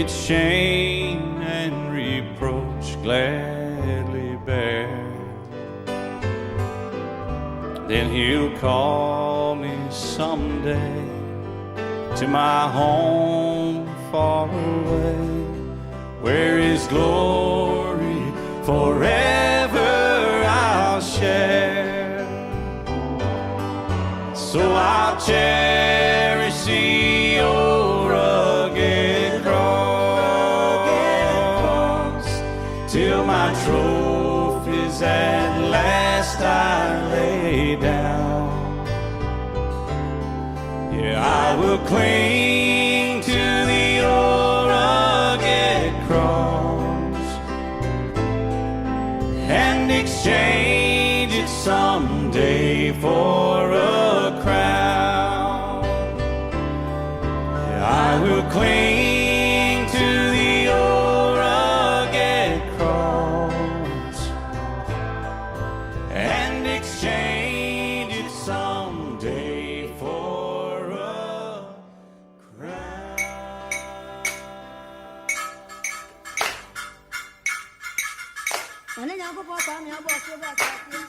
its shame and reproach gladly bear. Then he'll call me someday to my home far away, where his glory forever I'll share. So I'll cherish the old rugged cross till my trophies at last I lay down. Yeah, I will cling to the old rugged cross and exchange it someday for a crown. Yeah, I will cling to the old rugged cross and exchange it someday for a crown. Ano niya ako po sa niya po sa ba sa niya.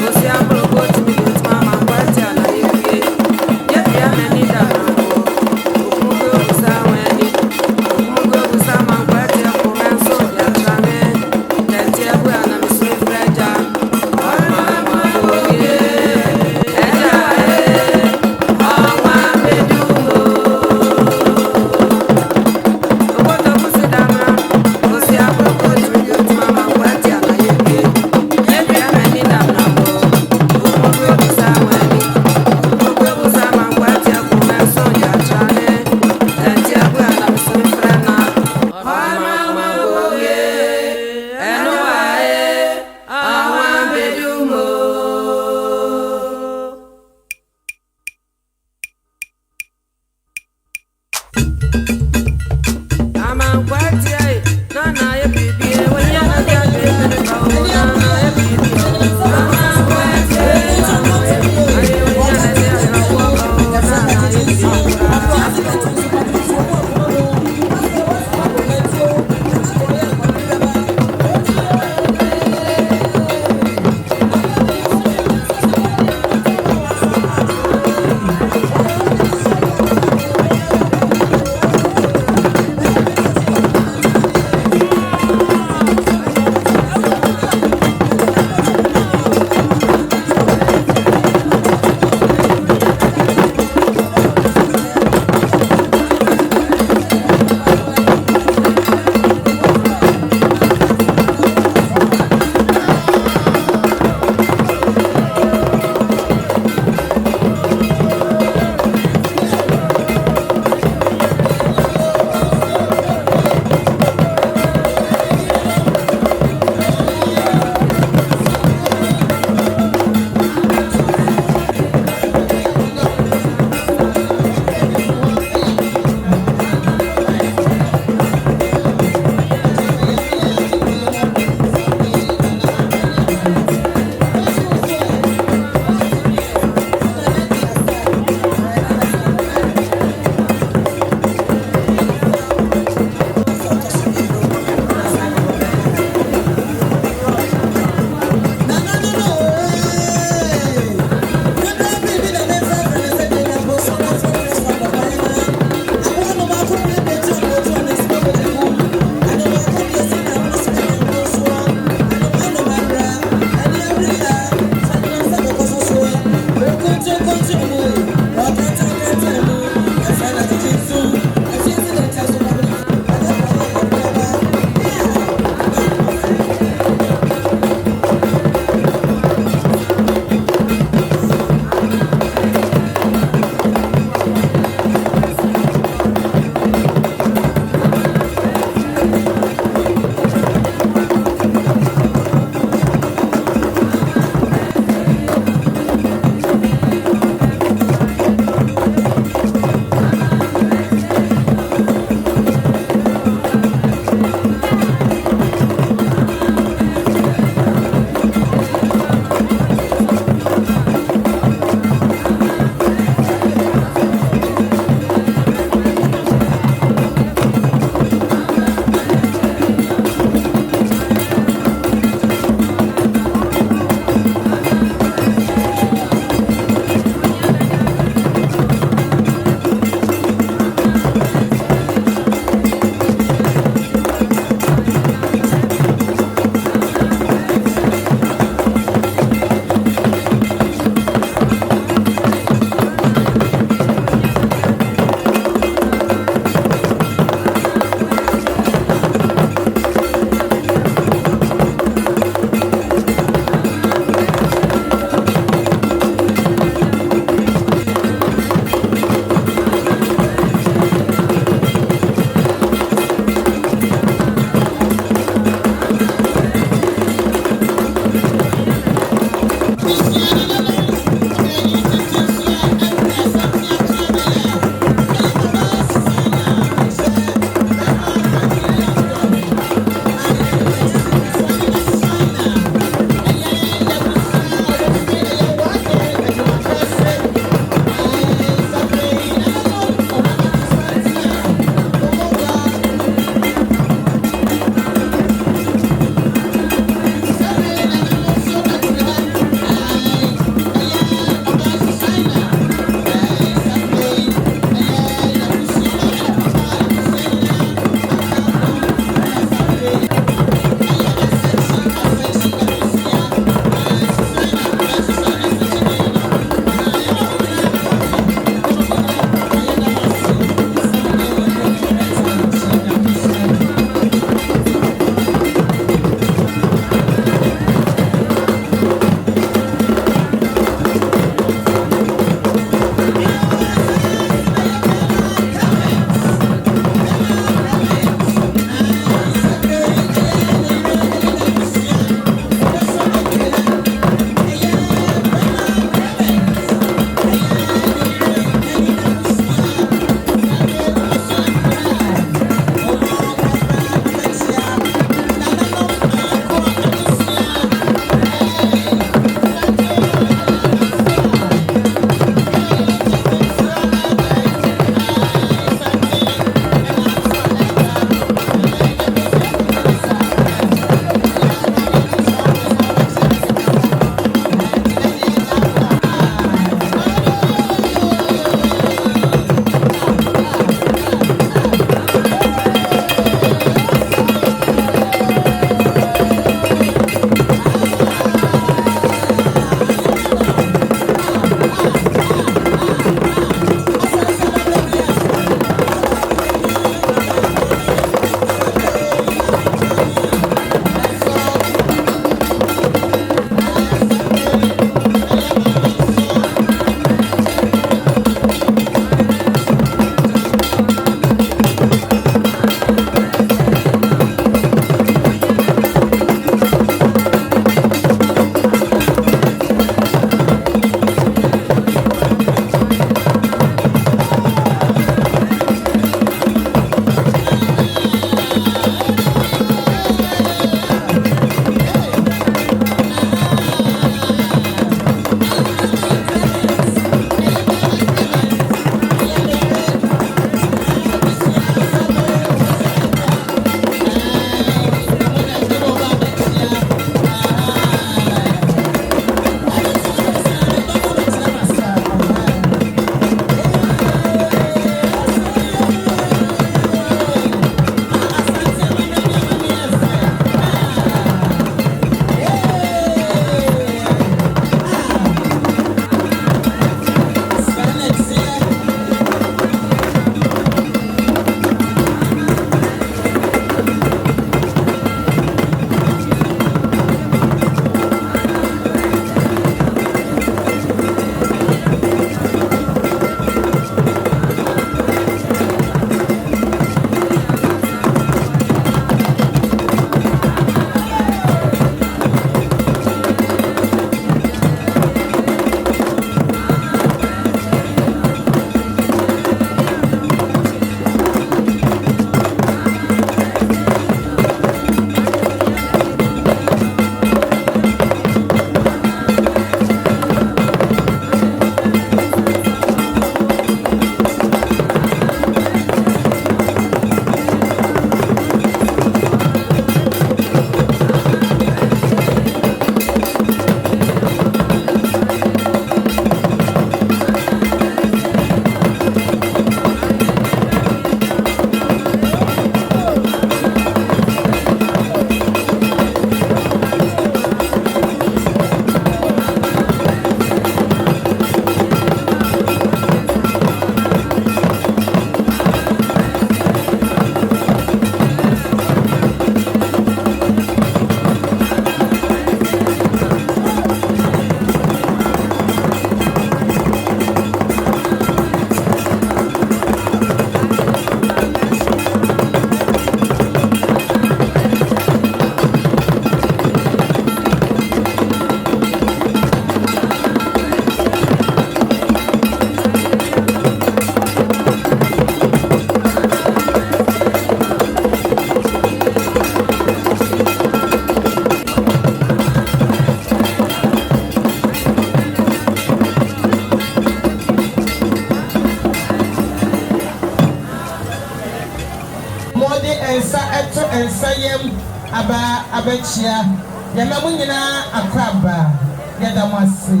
Yam Aba Abechia Yamamunina Akraba Yadamasi.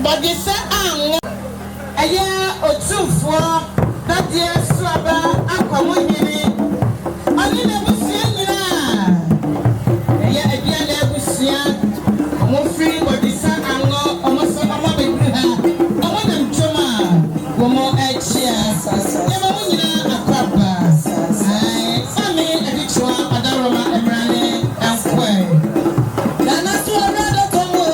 Bodisa ang aya otufo na die suaba akwamunyini ani na busia nyina aya ebia na busia omo free bodisa ango omo so omo bedu ha omo na ntoma omo echia ya ma nyina akwaba ai sami edichwa adaroma emrane ankwe na so rada tomo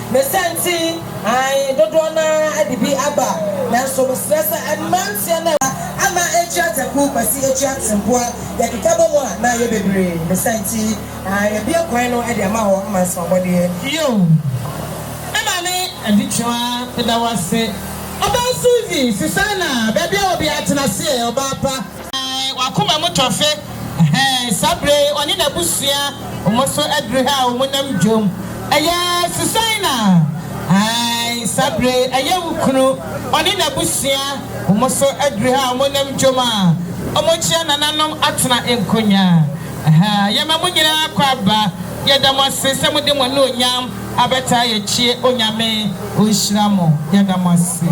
Mesanti ai dodona adibi aba na so stress and mansia na ama echa taku kwasi echa tempoa ya kikabo mo na ye bebre mesanti ai bia kwan no ade ama ho ama so bode yo ama me adichwa pedawase oba suzi sisana baby obi atena se oba pa ai wakoma motofe sabre oni na busua omoso adre ha omonam jom aya Susaina ai sabre aya wukunu oni na busia omoso adre ha omonam joma omochia nananom atena enkonya ya mamunyira akwaba ya damase semude mo no nyam abeta ye chie onyame onhyiramo ya damase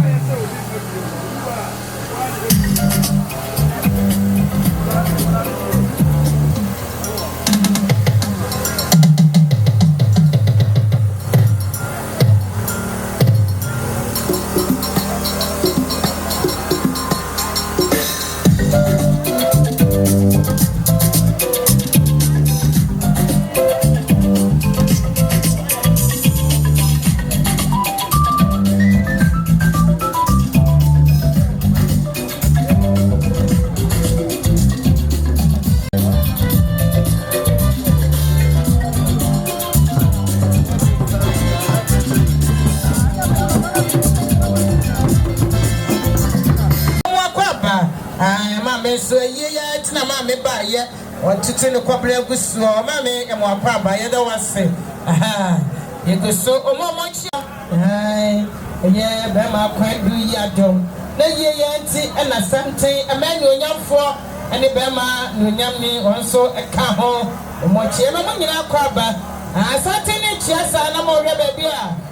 so ye ya tina ma me ba ye won tutu ne kwabra gusu o ma me e mo akwa ba ye da wase ye go so o mo chi ai ye be ma kwa du ya dom na ye ye nti e na santen e ma ni onyamfo ene be ma no nyam ni won so e ka ho o mo chi e ma mo nyina akwa ba santen ni chi asa na mo re ba bi a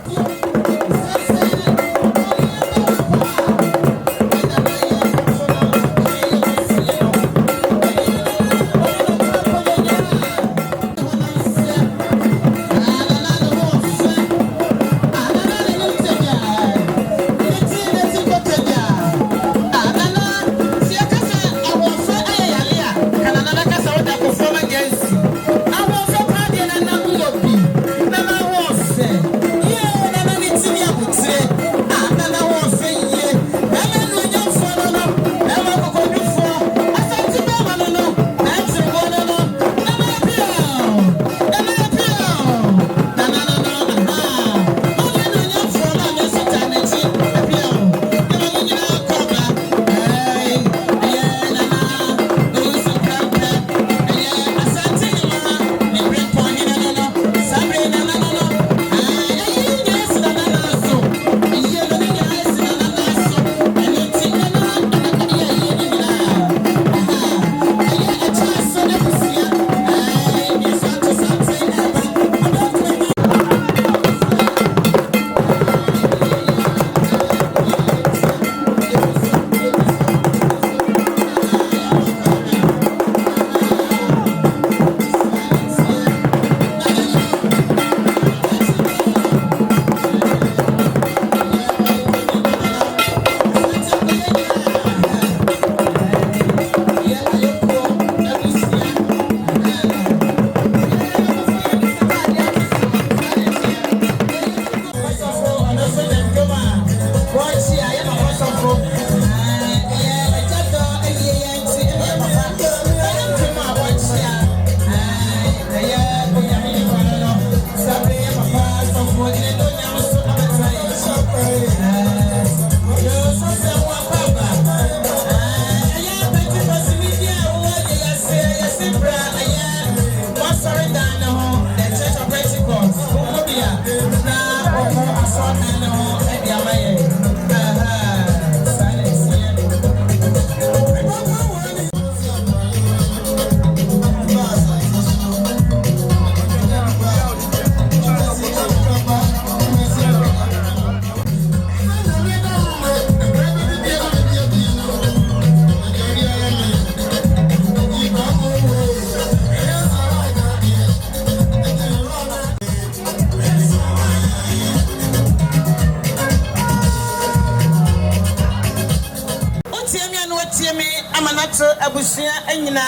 me amanato abusia anyina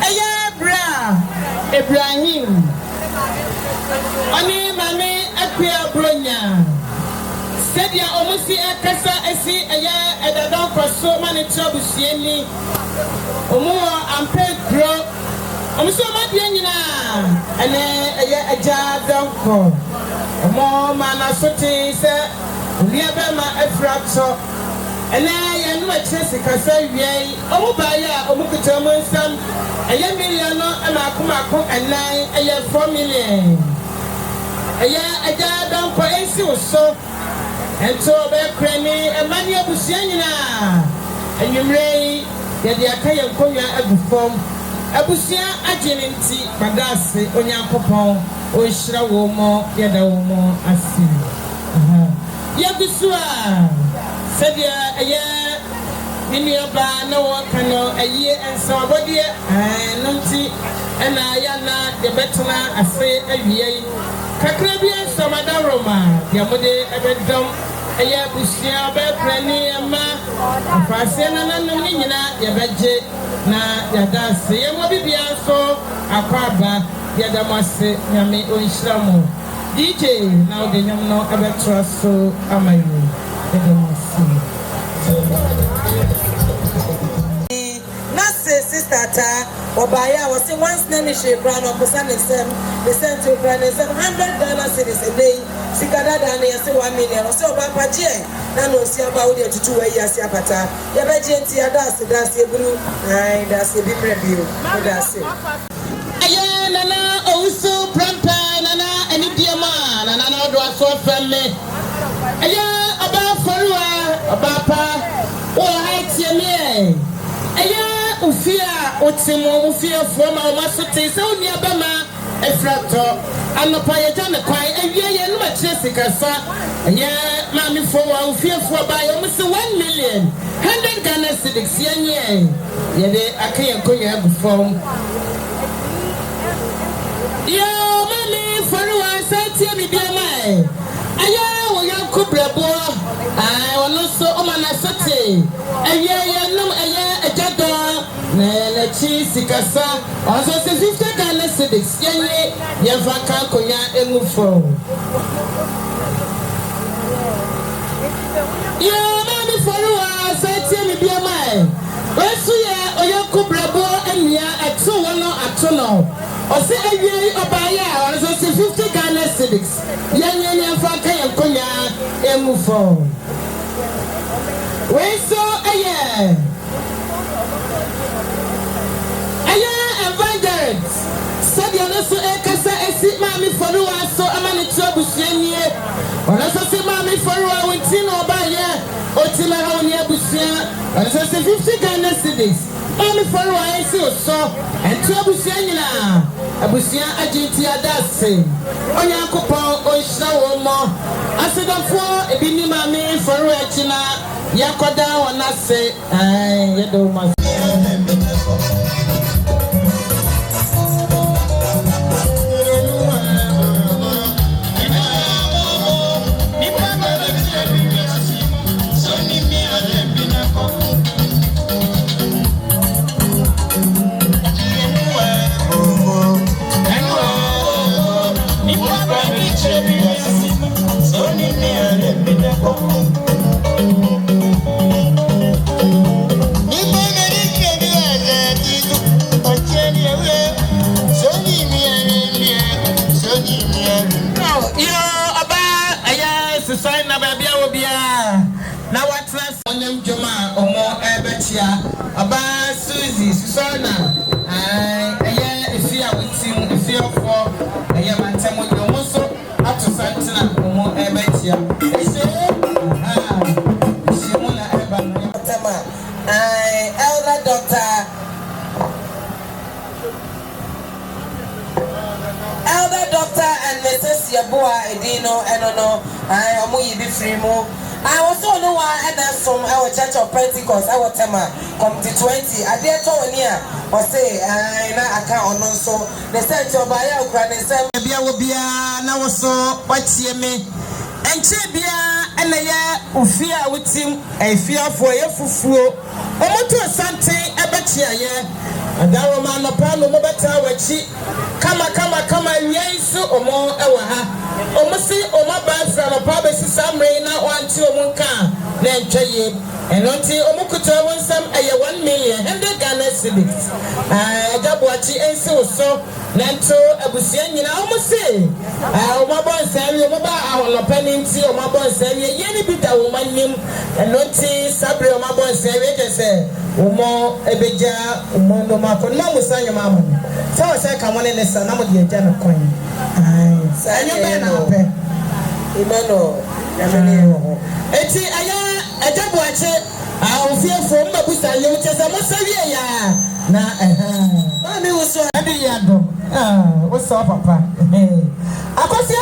eye bra Ibrahim oni mame akua bronya sedia omusi akasa esi eye edadon kwaso mane trabusia ni omo ampe gro omusi omadi anyina ene eye aja donko omo mana soti se liaba ma afrato ene ye no achese kasa wiei omo baaya omo kutamu nsam eye million no ama akoma anan eye 4 million eye aja donko ensi so ento be krani emani abusia nyina enwumrei ye de akaye nkonwa agufom abusia agenenti badase onyankopon o hira wo mo ye da wo mo asiri ye bisua sedia eye minioba na wo kano eye enso abodie nonti ena ya na de betena ase awie kakra bi enso madaroma ya mode ebedom eye busia be prani ama afase na nanom ni nyina ye beje na ya dase ye mo bibia so akwaba ya damase nyame onhiramo DJ now the nyam no ebetra so amayu edemasi Nase sister ta obaya was once name she brand of person the sent to brand $100 cities a day sikada dan ya se 1 million so ba paje na no si aba wo de tutu wa yi ase apata ya ba je nti ada ase da ase buru ai da ase bi preview da ase aye nana ouso prampa nana eni diama nana no do aso femme aye aba forwa aba pa o haiti me aye ufia otimo ufia forma o masote se oni abama efrato anopa ye jane kwai awie ye no machese kasa aye mami forwa ufia forwa ba yo mse 1 million 100 Ghana cedis yenye ye de akaye konya agufom yo mami forwa satie mi bia mai aye wo yanko brabo wono so o mana sote aye ye no aye ejado na la chi sikasa also se 50 Ghana cedis yenye ye vaka konya engufo yo mami forwa satie mi bia mai wesu ye o yanko brabo enia ato wono ato no o se awie obaya also se 50 Ghana cedis yenye vaka yankonya engufo weso aye evangelist sadia no so ekasa esi mami foruwa so amani tuabusuanie ona so se mami foruwa wenti no obaye otila ha oni abusia ona so se 50 Ghana cedis mami foruwa esi so entu abusia nyina abusia agenti adase onyankopon onhira wo mo asedafo ebini mami foruwa china yakoda wona se yedo ma na watras onem joma omo ebetia aba Suzy Susana eye efia witim efia ofo eye mantemo yomo so ato santina omo ebetia ese ese na eba no tema elder doctor and Mrs. Yabua Edino enono omo yibi free mo I was on the one and that's from our Church of Pentecost, our tema, come to 20. I dare to near or say, I can't on so the center by our grand and Bia will be now so what see me and Chebia ɛna yɛ ofia wotim afiafo yɛ fufuo omoto sante ɛbɛkyiayɛ adaroma no pa no mobɛta wachi kama wienso omo ɛwɔ ha omosi omaba fra no pa besi samre na wanti omunka na ntwaye enonti omukuto wonsam ɛyɛ 1 million 100 Ghana cedis ajaboachi ensi oso nanto abusia nyina omosi omabo nsawi omoba aholopa ninti omabo nsawi yeni bida womanim enonti sabre omabo nsawi kese omo ebeja omo no makon ma musanyo mamu so say kamone ne sa na mo de agya no kwan sanyo be na pe imano yamene ho eti aya ajaboachi ofiefo mbabusa yem chese mo sawie ya na mami wuso adi yado wuso papa akosi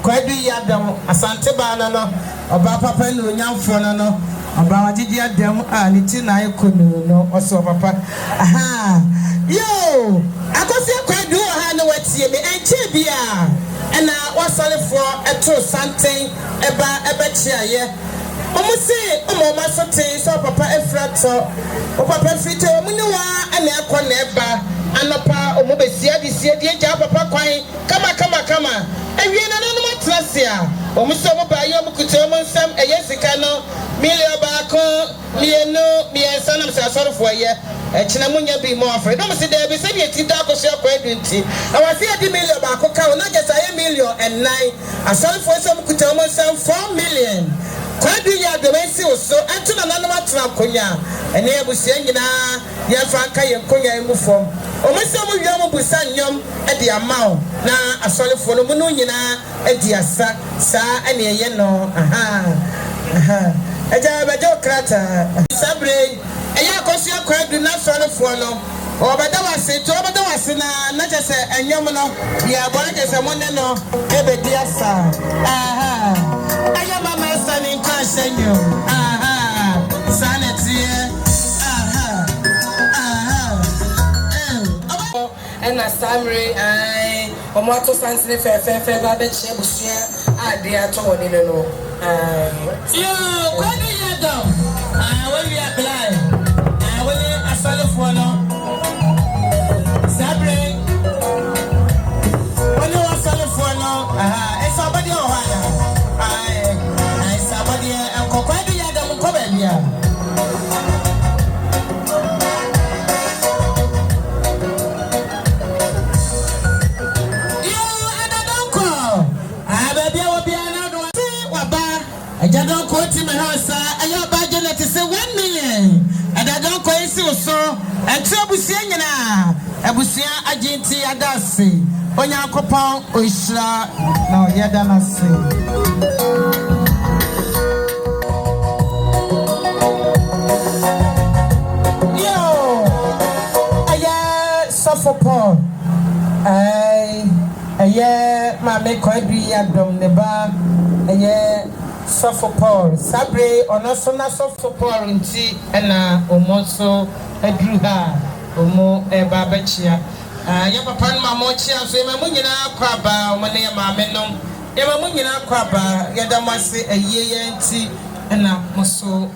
kwadu yadam asante ba no oba papa no nyamfo no oba wagidi adam ni ti na ekonu no oso papa yo akosi kwadu ha no watie me enche bia na wasalefo eto santen eba chiaye omusi omoma sote so papa efrato o papa fite omuni wa ana akọ na eba anopa omobesia disia die ja papa kwan kama ewie na no matrasia omusi omoba ye omukuto omonsam eyesika no million baako miensa na msa sorofo ye echina munya bi mo afre no mse de be se bi eti da akoso akwa adunti awase adi million baako ka na gesa ye million and 9 asorofo se omukuto omonsam 4 million kwadu ya de wensi oso antuna nanoma tena konya ene abusia nyina ya franka ye konya emufom omese mu wiam busa nyom e de amawo na asolefo no mu no nyina e di asa saa ene ye no eja bejo krata sabre eya akosia kwadu na asolefo no obada wase na jese enyom no ya bora jese mo ne no e be di asa aya mama sani kwashenyo sanetie na samre ai omoto sansine fe ba be che busia ade ato woni no yo kwani yado we we apply we asalefo no sabre woni asalefo no esa body o ha ai sabody enkokwadi yado mo ko ba bia Jadon ko ti me house ayo ba Janet say 1 million adadon ko isi oso etu abusia nyina abusia agenti adase onya akopon ohira na oyada na se yo aya sofopon aye mame ko adu yadom ne ba aye Sofopol sabre onoso na sofopol nti na omoso adru ha omo eba bachia ya papa no mama chia so ema munyina kwaba omo ne maame no ema munyina kwaba ya damase ayiye nti na moso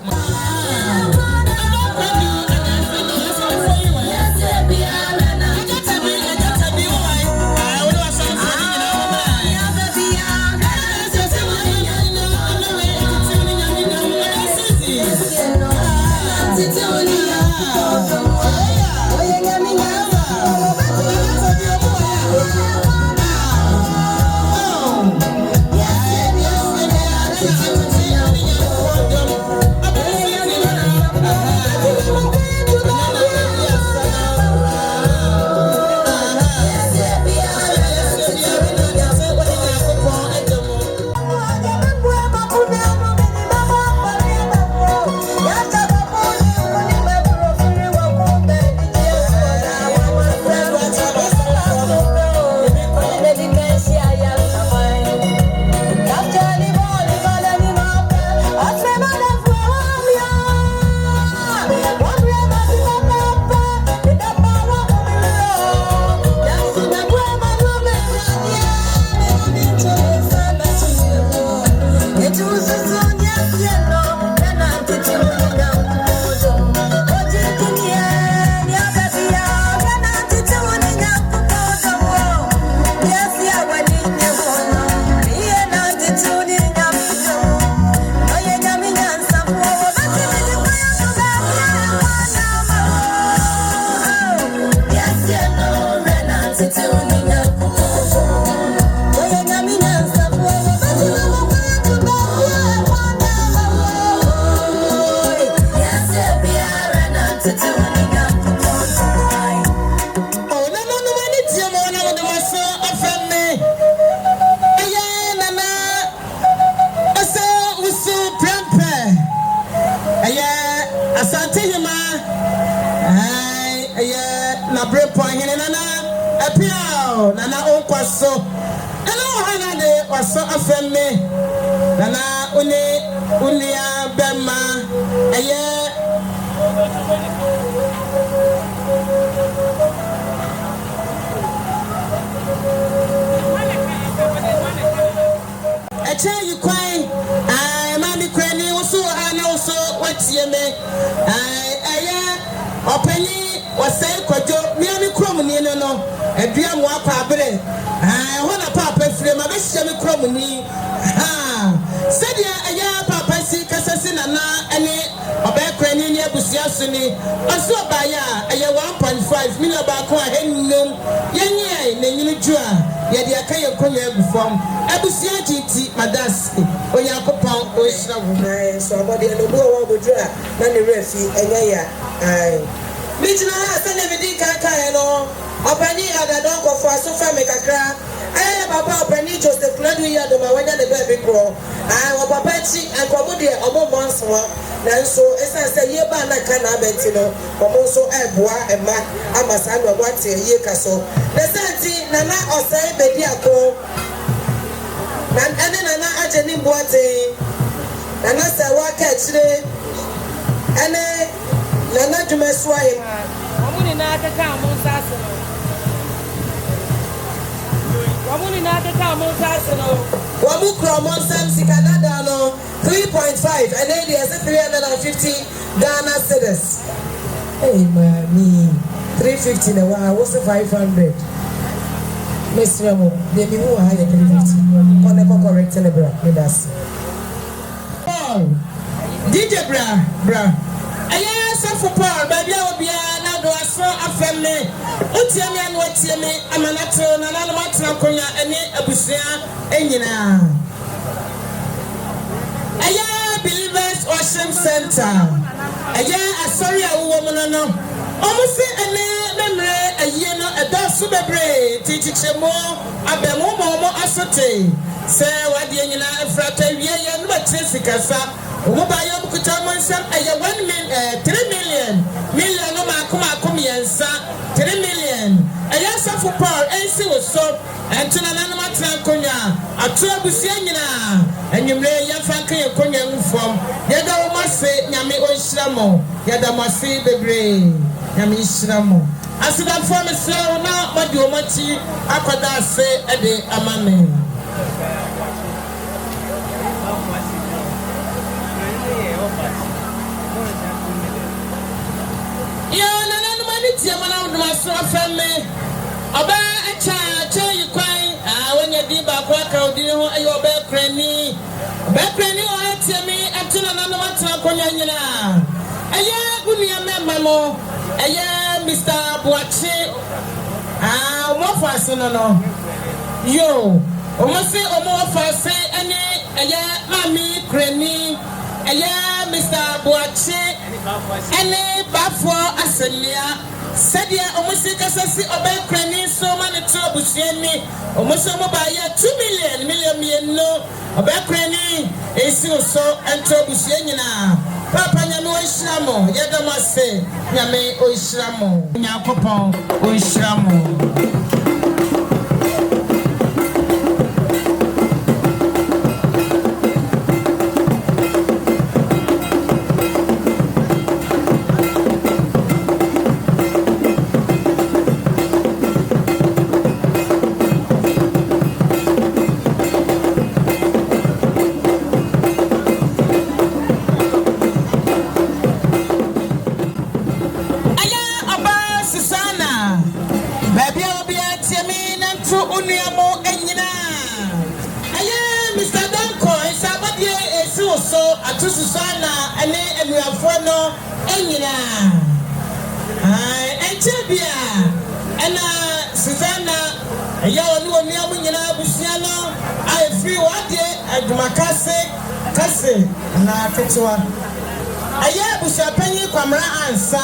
Aya busapanyi kwamra ansa.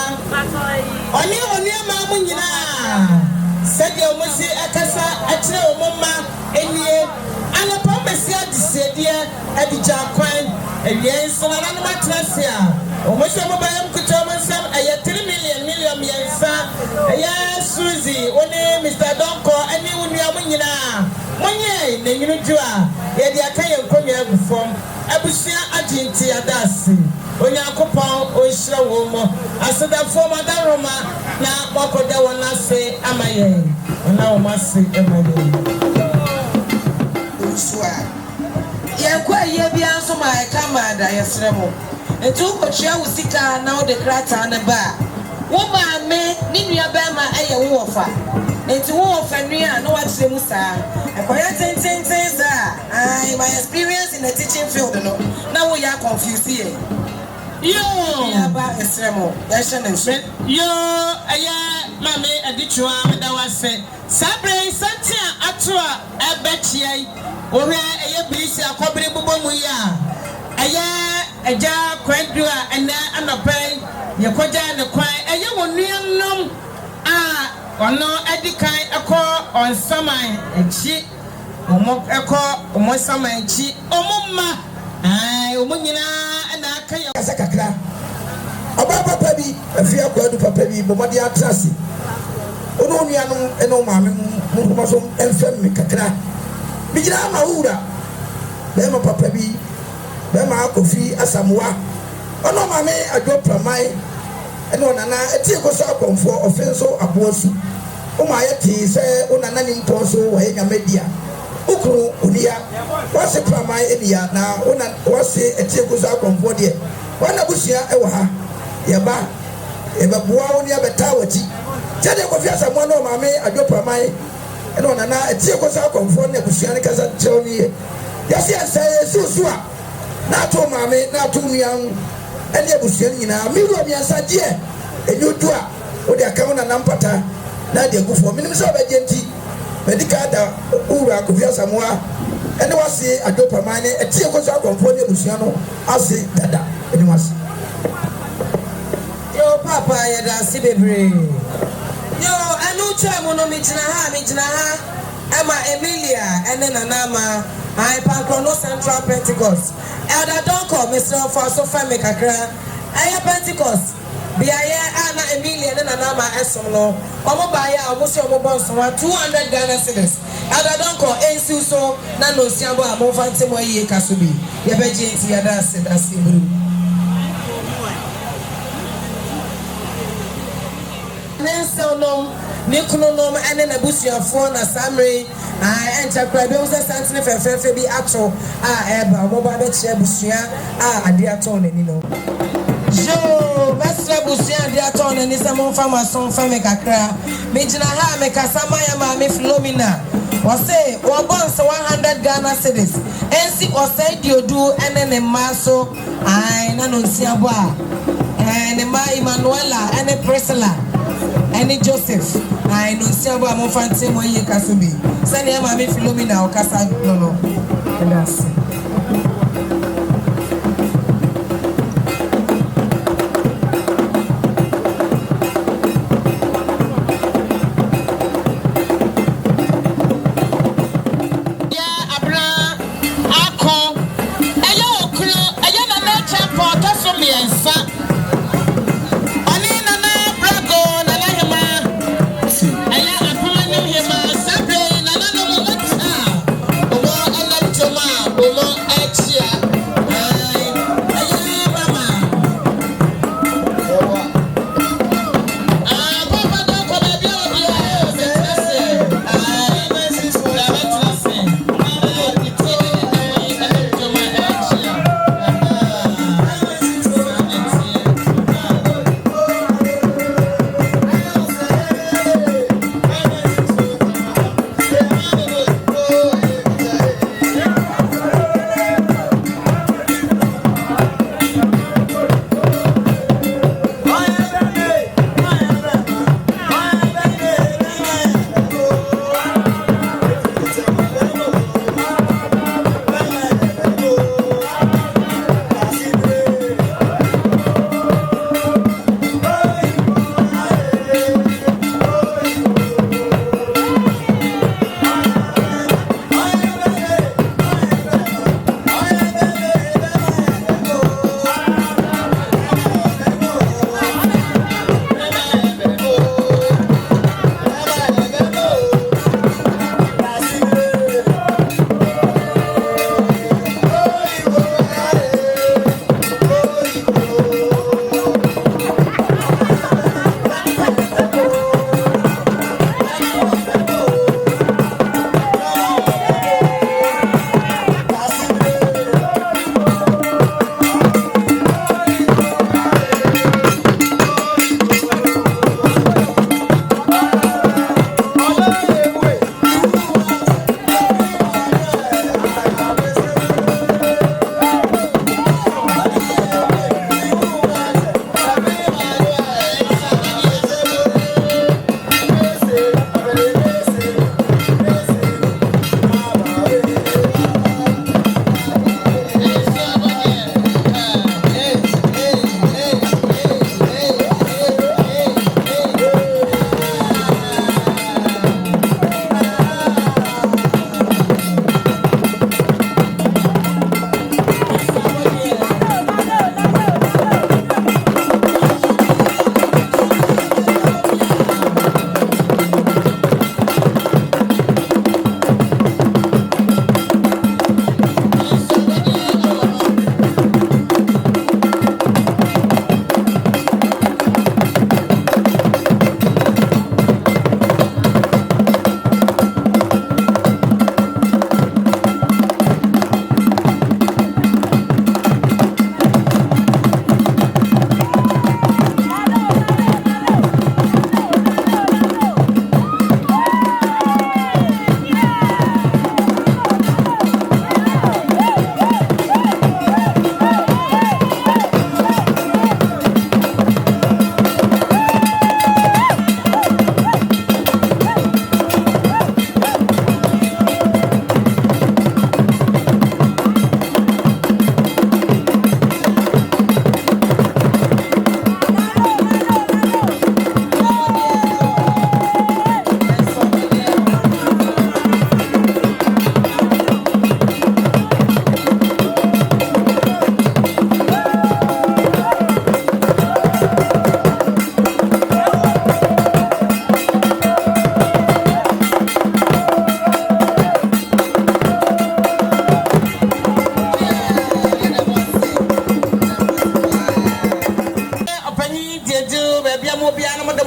Oni amamu nyina. Sede omusi akasa akire omumma enie. Anapa besi adisedie adija kwan. Ewie nso na no matrase a. Omusi omubayam kuto omusam aya 3 million yensa. Aya Suzy oni Mr. Donko ani unuamu nyina. Monye na nyinu jua. Ye dia kan ye nkonwa agufom. Abusia agenti adasi. Onyankopon onhyira wo mo asedafo madaroma na makoda wona se amaye na wo mase amaye usua ye kwa ye bia so ma e kama da yesre mo etu ko chia usika na wo de krata na ba wo ma me ni nua ba ma eye wo ofa etu wo ofa nua na wa tire mu sa e ko ya ten za my experience in the teaching field no na wo ya confuse here. Yo, aba esremo. Yo, aya mame adichwa da wase. Sabre santia atwa ebechie. Ohe eye bilisi akobere bubo mu ya. Aya eja kwandua ena anopai ye koja ne kwan eye wonuanom ono edikan ekọ onsaman echi. Omo ekọ omo saman echi. Omumma omo nyina kasa kakra oba papa bi afia kwadu papa bi bomode atrase ono nuanu eno maame mu ko so enfem me kakra bigira ma wura be ma papa bi be ma Kofi Asamoah ono maame adwo pramai eno nana etie ko so akonfo ofenso abosu o ma yeti se o nana ni mponso wo enyamedia ukuru onia wase pramai edia na ona wase etie ko so akonfo de wana busia ewa ha yeba bua oni abeta wati jade Kofi Asamoah no maame adwo pramai eno nana etie ko so akonfo ne busia ne kasa choni yase asai susua na to maame na to nuan ene busia nyina miru miansa die enyudu a wo de aka na nampata na de gufo minim so obegenti medical da ura Kofi Asamoah ene wase adwo pramai ne etie ko so akonfo ne busia no ase dada ene wase yo papa ya da si bebre yo anu chamo no mijina ha ama Emilia ene nanama I Pancrono Central Pentecost Elder Donko Mr. Faso Fame kakra aya Pentecost biaye ana Emilia ene nanama esom no omo baya omo se omo bonso 200 Ghana cedis Elder Donko ensi so na no siabo a mo fante mo yiye kasobi ye beje enti ya da se bru Nensonom Nikunom ene na busuafo na Samre enterprise be usa santine fefefe bi ato eba oba be che busua ade ato na ni no jo basra busua ade ato na ni samo fama son fame kakra me gina ha me kasama ya ma me Philomena wose wo bonus 100 Ghana cedis ensi osai diodu ene ne maso na no nsiabo ne ma Emmanuela ene Priscilla ene Joseph no nsiabo a mo fante mo ye kasobi sani ama me Philomena o kasa no that's Omo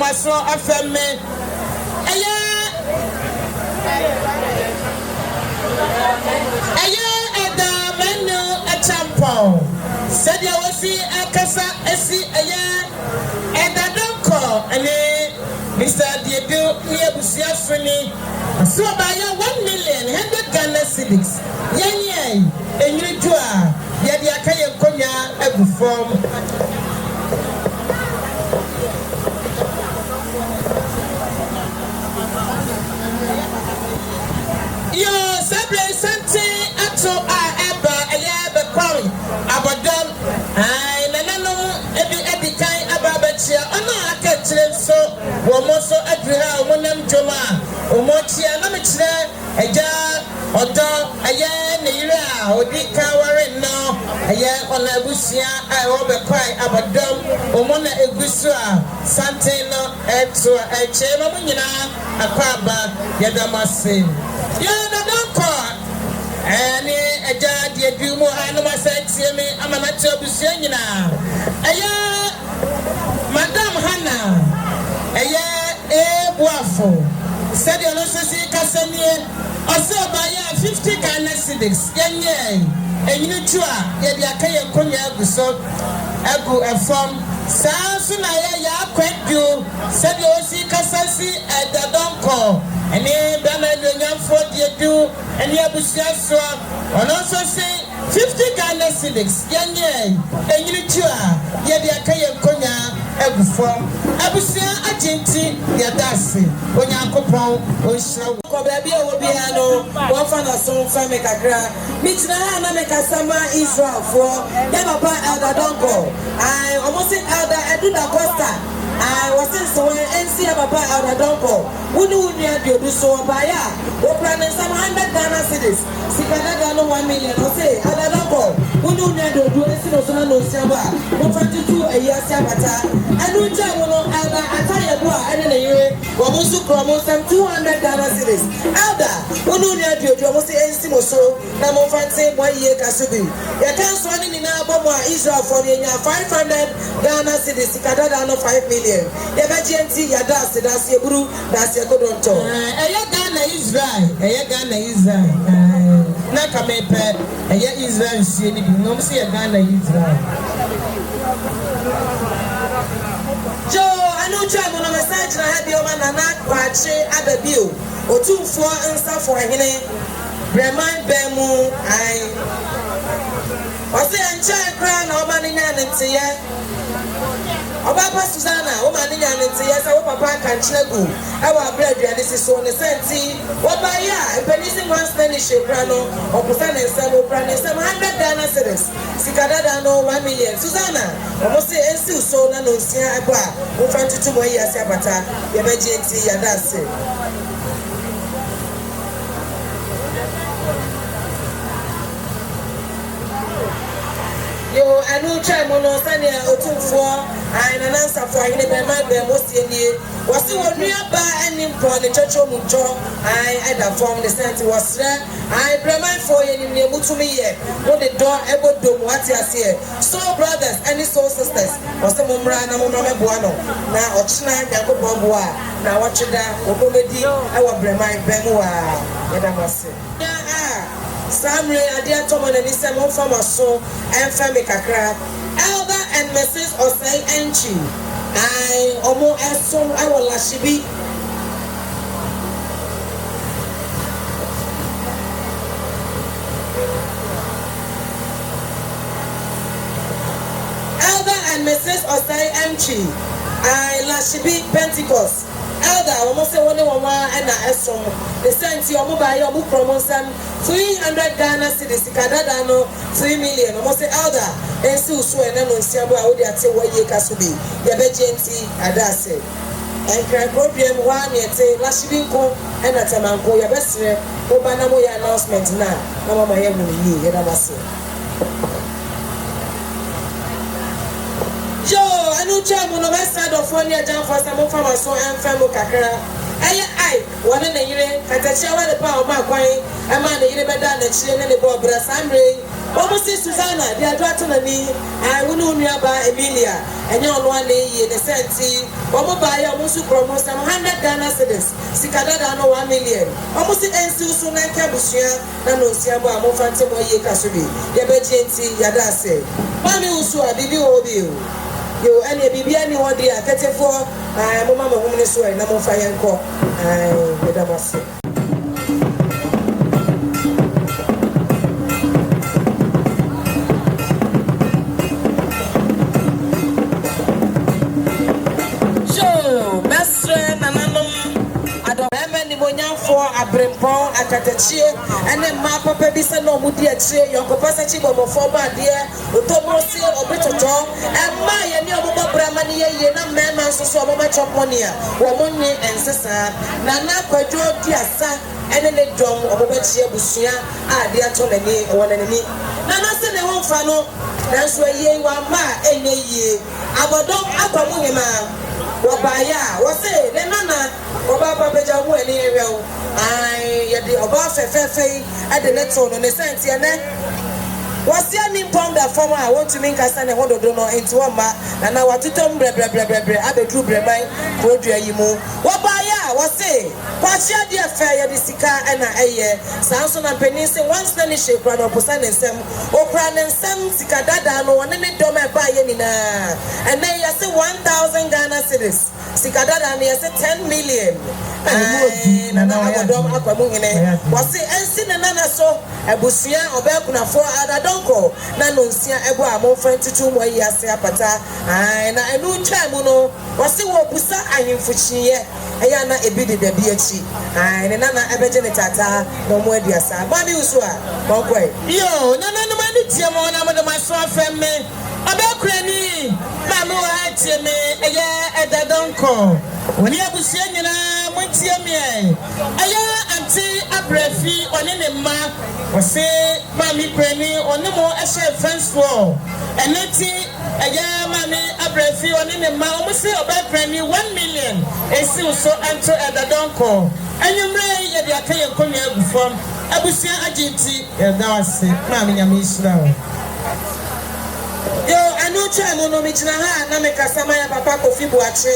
maso afemme eda menu a champion said you will see a casa eda donko ene Mr. Diego Busia Fini so by 1 million 100 Ghana cedis yen enyu jua ye dia kaye konya agu form yo sabre sante ato eba ebe kwari abodom ai nanano ebi kan ababachia ono aketire so wo mo so adriha wo nam joma o mo chia na me kire eja odo aye ne yire a odi ka ware no aye ona abusia ai wo be kwai abodom o mo na egusu a sante no eto eche ma mo nyina akwaba yadamase yo na donko ani eja de adumo anu ma santie me amana che abusia nyina aye Madam Hannah Buafo said you know see kasanie also buy 50 Ghana cedis yenye enyu tua ye dia kaye konya aguso agu efom sansu na ya kwadu said you see kasasi edadonko ene bana nyamfo de du ene abusia so and also say 50 Ghana cedis yenye enyu tua ye dia kaye konya egufom abusia agenti ya dase onyankopon onhira ko baabi a wo bia no wo fa na so fa me kakra mitina ha na me kasama Israel for ya papa elder donko I almost elder Edunda Costa I was in so NC papa elder donko wonu nua de odu so baya wo plan some 100 Ghana cedis sikana Ghana 1 million o say elder donko wonu nua de odu esi no so na no sia ba wo 22 a year sia bata anu ja wo no elder ataya bo a ene na yire wo mo su kromo some 200 Ghana cedis elder wonu nua de odu mo say NC mo so na mo fante mo ye kasubi ya kan so ni na bo mo Israel for the 500 Ghana cedis sikada Ghana 5 million ya ba genti ya das eburu das ekodonto Ghana Israel na kamepe Israel sie ni bi no se Ghana Israel jo anu cha mo na message na habi o ma na kwache ababio otumfo nsa for hene breman bemu ai wase ancha kra na oba ni nya ntiye Obaba Susanna, woman in yes, our papa can chegu. Our bread and this is so necessity. What by ya, penny one Spanish grano, or Profan and some brand some 100 Ghana cedis. Sikada no 1 million. Susanna, almost say and still so no sia agua. Who found 2 more years abata, Yabagenti Yadase. Yo, I know Chai Mono Sania Otumfo, I an answer for him by my most in the was still nearby and in the church of Mucho. I had a form the sense was there. I remind for you in the Mutumi, when the door ever do what you see. So, brothers and his soul sisters, was the Mumra and Mumma Buano. Now, Ochna, Yako Bambua, now watch it down, Obomedi, I will remind Bemua, Yadamasi. Samre adia tomo na nisa mo fama so enfame kakra elder and Mrs. Osei Enchi I omo esom awola shibi elder and Mrs. Osei Enchi I la shibi Pentecost elder almost say one and esom the senti omo ba yo mo promotion 300 Ghana cedis Canada no 3 million almost say elder and still so and no siabo a wo dey ate wo ye kasubi ye be genti adase and cry problem one yete lashibinko and atamanko ye be sere wo ba na mo ye announcement na mama ye mu yi ye na mase yo anu cha mo no be side of one year jam for some farmers so and famo kakra ai one na yire katachia wa de pa o ma kwan e ma na yire beda na chire ne bo bra samre almost Susanna they are trying to me I wonu nua ba Emilia enye ono ane ye ne senti omo ba ya omo su promo some 100 Ghana cedis sikadada no 1 million almost ensi so na nke busua na no sia bo amo fante mo ye kaso bi ye be genti ya da se mami usu abibi obi o yo ene bibi ani ho dia ketefo mo mama ho ne so na mo fa yenko me da base for abrempon akatachie ene ma papa bi se no mudi achie yonko pasa chi bomo for ba dia otomosi obitoto emma ye ni obo brama ni ye na mema nso obo ma choponia wo monni ensesa na na kwadwo diasa ene ne dom obo ba chi abusua a dia to na ni wona ni na se ne won fa no na so ye wa ma enye ye abodom akwamu hema wabaya wase ne nana obaba beja wo eni erewo ai ye de oba fefefe e de neto no ne senti ene wase ani pound that former I want to make us and hold do no into one ma na watutom bre abedru breman kodua yi mu wabaya wase kwachia de afa ye de sika na eye sanso na penin se once na ni shekra no posa ne nsem okra ne nsem sika dada no wone ne dom e ba ye ni na and then you say 1000 Ghana cedis sika dada ne say 10 million na abodom akwamu hene wase ensi ne nana so ebusua obekuna for adadonko na nonsia ebo amofan tutu mo yi ase apata na enu twam no wase wo busa ahemfuchiye eya na ebidi da bi achi ne nana ebeje ne tata no mo aduasa ba bi uso a bonkoi yo nana no mani tie mo na mo de maso afem me obekura ni ma mo ha tie me eya edadonko woni abusia nyina mo tie me eya anti abrafi one ne ma wase mami preni one mo ehye friends for eneti eya mami abrafi one ne ma o mo se obepreni 1 million esi so ento edadonko enyumre ye de akaye konwa agufom abusia agenti ya dawase mami nyame isra yo anu twa no mi gina ha na me kasama ya papa Kofi Buache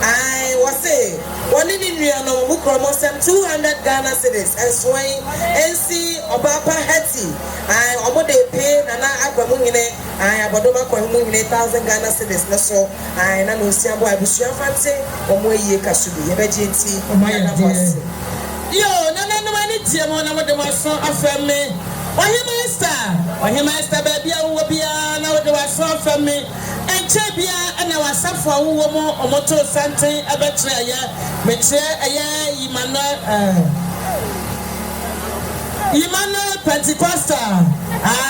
ai wase woni ni nua no mu kromo sem 200 Ghana cedis enswen ensi obapa hati ai omo de pay na agbamu hine ai abodoma kwa mu hine 1000 Ghana cedis na so ai na no siambo abusua fante omo yie kasubi ye beje nti na wase yo na no mani tie mo na mo de maso afemme Wahimasta baby awo bia na wode waso afemme enche bia na wasafo awo mo omoto santen abetre aya metre aya Imana Pentecostal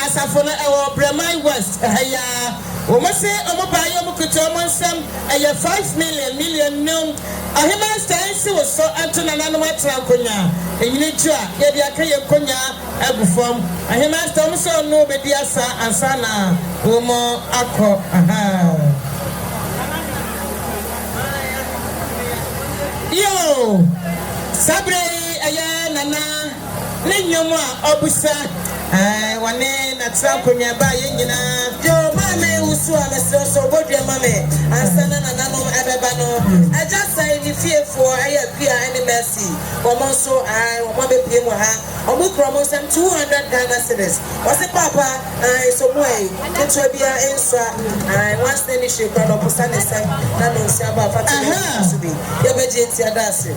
asafo na ewo Bremai West aya Omase omobaye omokuto omonsam aya 5 million no ahimasta ensi wo so antuna nanu atra konya enyine twa ye bia ka ye konya agufom ahimasta omso no be dia sa ansana omo akọ yo sabre aya nana lenyom a obusa wane na trankonya ba ye nyina yo mame usu amesro so bodua mame ansana nana no abeba no aja sai ni fiefo aya pia any mercy omo so omo be pie mo ha omo kromo sam 200 Ghana cedis wase papa so mo ketwa bia enswa once then she kwa no posa ne sai na no sia ba fati so bi ye be jenti adase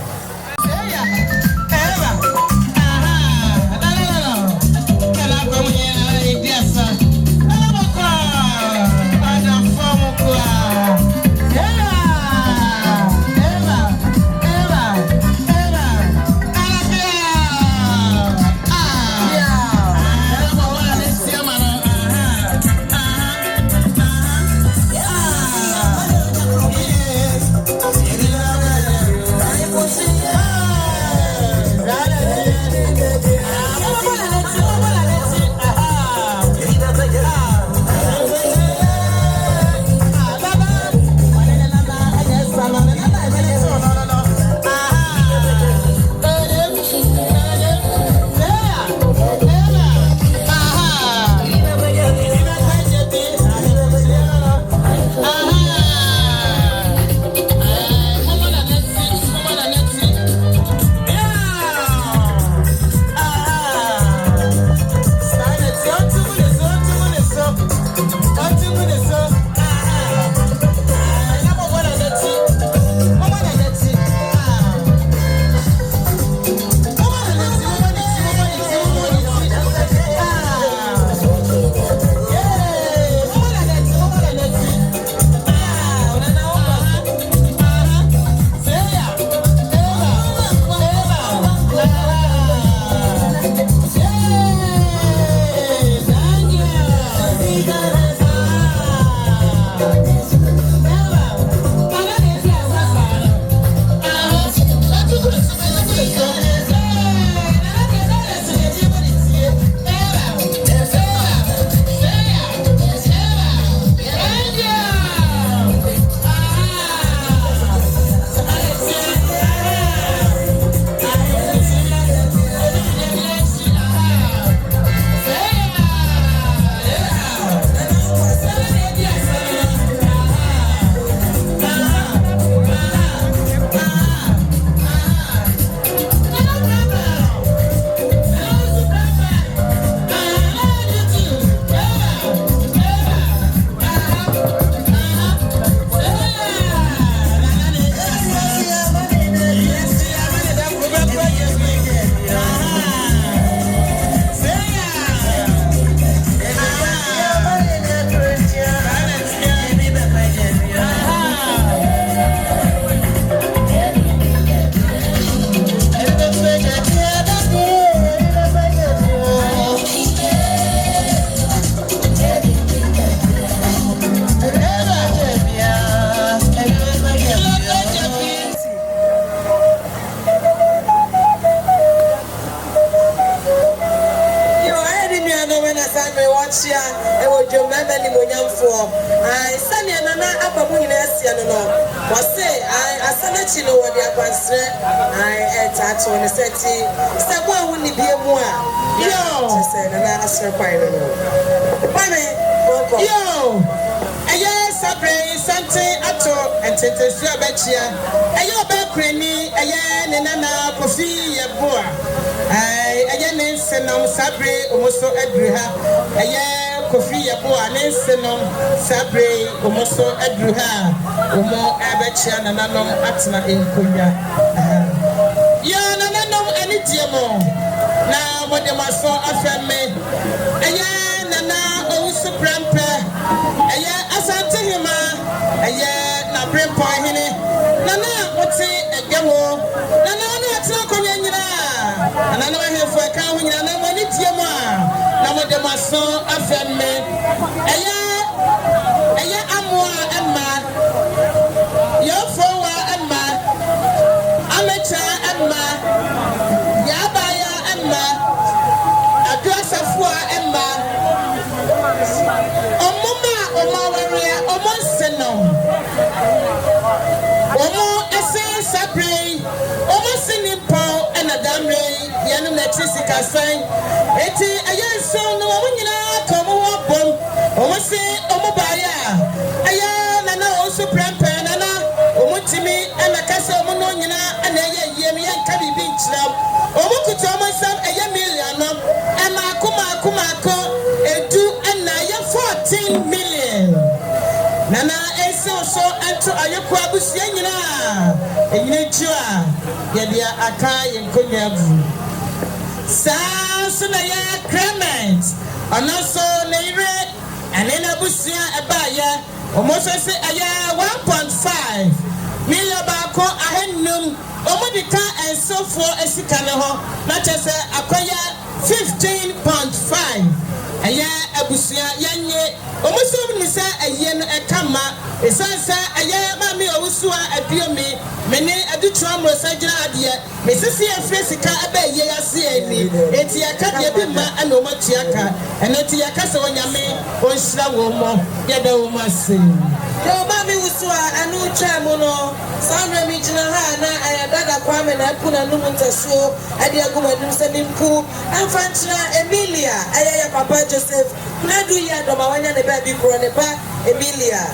nana ni monyamfo ai sane nana aba mu nyina asia no wase ai asana chi no wode akwansre ai etato ne seti se bo awu ni bie mu a yo se nana asre kwai no mame yo aye sabre sante ato entetesu abachia aye obakreni aye ne nana kofi yeboa ai aye ne senom sabre omoso adruha aye kofi yeboa ne senom sabre omoso adruha omo abachia nananom atna enkonya ya nananom ani diemo na modemaso afemme aye nana owusu prampa aye asante hima aye na brempo hene nana wote egemo nana ono atna konya nyina nana wahefo aka ho nyina na mani diemo na modemaso afemme aye amoa emma yofowa emma amecha emma yabaya emma aduasafua emma omawaria omonsenom omo ese sabre omosinimpo enadamre yanu na chisika san eti ayenso no wonyina komo wobom omose omobaya aya nana osu prempe nana omutimi enakasa omono nyina ana yeyem yanka bibi nchiram omukuto omosam eye million ema akuma edu ana ye 14 million nana so ento ayekwa abusia nyina enyina jua yedia aka yenkonya bu so na ya Clement anaso neire anena abusia ebaya omoso se aya 1.5 million ba ko ahennum omodika ensofo esika ne ho na chese akoya 15.5 aya abusia yanye omoso ni sa aye no ekama esansa aye ma me owusua aduomi mene adutwa mrosa gina ade mesisi afresika abaye yase ani enti akade bi ma ana omatuaka eneti yakase onyame onhira wo mo yeda wo mase yo ma me wusua anu twa mo no sanre mi gina ha na ayadada kwame na kuna numu ntasuo ade agumadum semimpu amfanchina Emilia ayaya papa Joseph nadu ya doma wanya ne baby kro ne ba Emilia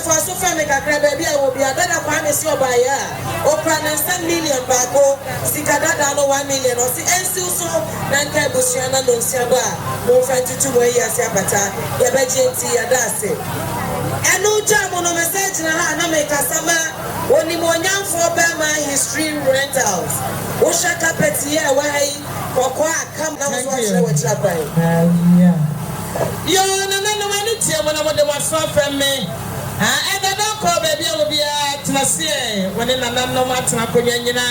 for so fame kakra baby a wo bia dada kwame si obaya opra na 7 million bako sikadada no 1 million o si ensi so na nka busia na no nsia ba mo fantutu mo yi ase apata ya bejenti ya dase enu jamu no message na ha na me kasama woni mo nyamfo ba ma history rentals wo shaka peti ya wa hai kokwa kam na so achire wo chira bai yo na mani tie mo na mo de waso femme eda don ko baby a wo bia tnasie woni na no matna konwa nyina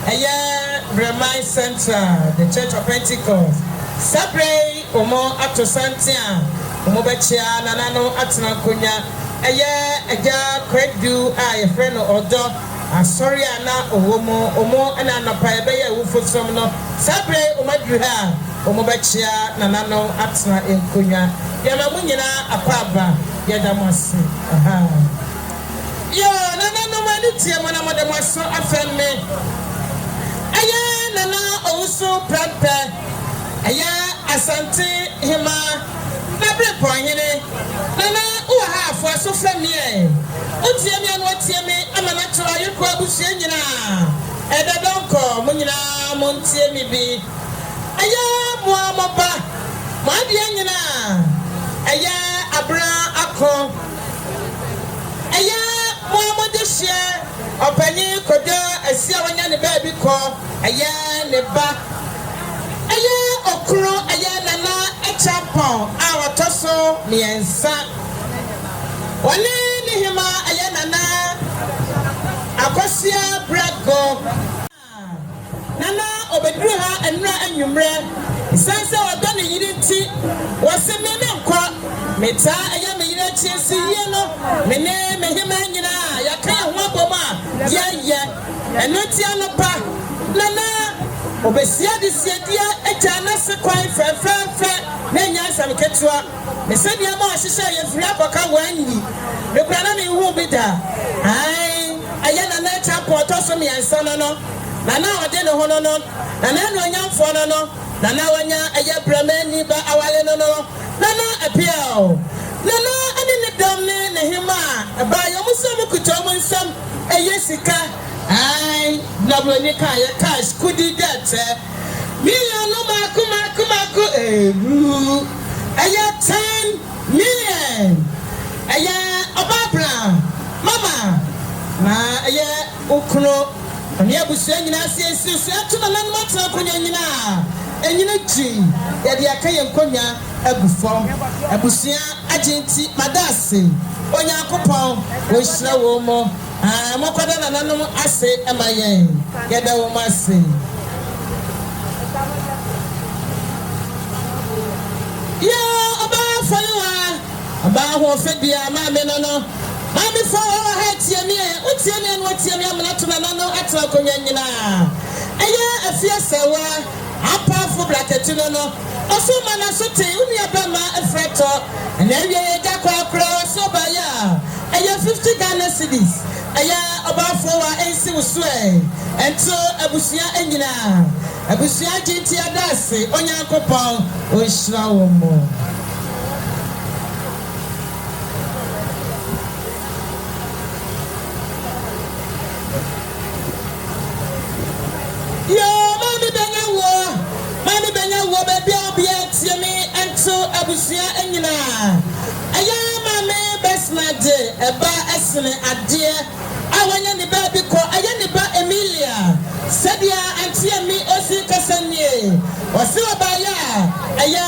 eye Remai Central the Church of Pentecost sabre omo atosantia omo bechia na no atna konwa eye eja kwedu a ye friend odo asori ana omo ana napa ebe ya wufosom no sabre omadru ha omo bechia na no atna enkonya ya ma munyina apaba ya damase yo na no mani tie mo na mo de mo so afemme aya nana owuso prapɛ aya asante hima na brepo hene nana uwa ha afo so famie otie mi anu otie mi amana to ayeko abusua nyina eda donko mo nyina mo ntie mi bi aya mo amaba mo ade nyina aya abra akọ aya mo amodehia opani kodo asia wonya ne ba bi ko aya ne ba aya okro aya nana echapon a watoso miensa woni ni hima aya nana akosia brago nana obedru ha enra anwumre sanse odo ne yiriti wose meme nkwa meta aya me yira chiesi ye no mene me hima nyina ya kan ho aboma ye eno ti anopa nana obesia de siedia eja na se kwan frefrefre na nya asam ketua me se dia ma hyehyɛ ye firi akoka wanyi me kura na me hu bi da ai ayana na cha poto so me ansa no na na ode ne ho no na no nyamfo no na wanya aya bramani ba awale no na appeal na ani ne dom ne hima ba yo musam kuto mo nsam sika ai na broni ka ya cash kudi that million no maku aya 10 million aya obabra mama na aya okro ani abusia nyina asiesi so atuna nan matra konya nyina enyina ji ya de aka ye nkonya agufom abusia agenti madase onya akopon wo hira wo mo mokwada na nanom ase emayen ya da wo mase ya oba fọlwa oba ho fedia ma me no Mami for her tiemi utiemi no tiemi amna to na no atra konya nyina aya afia sewa apa fo bracket no oso mana so te uni abama afreto na wie ga kwa so ba ya aya 50 Ghana cedis aya oba fo wa ensi wusue ento abusia enyina abusia jinti adase onya kopon o hira wo mo abusia enyina aya mame besna de eba esne ade awanya ne ba bi ko aya ne ba Emilia sedia antia mi osi kasanie osi obaya aya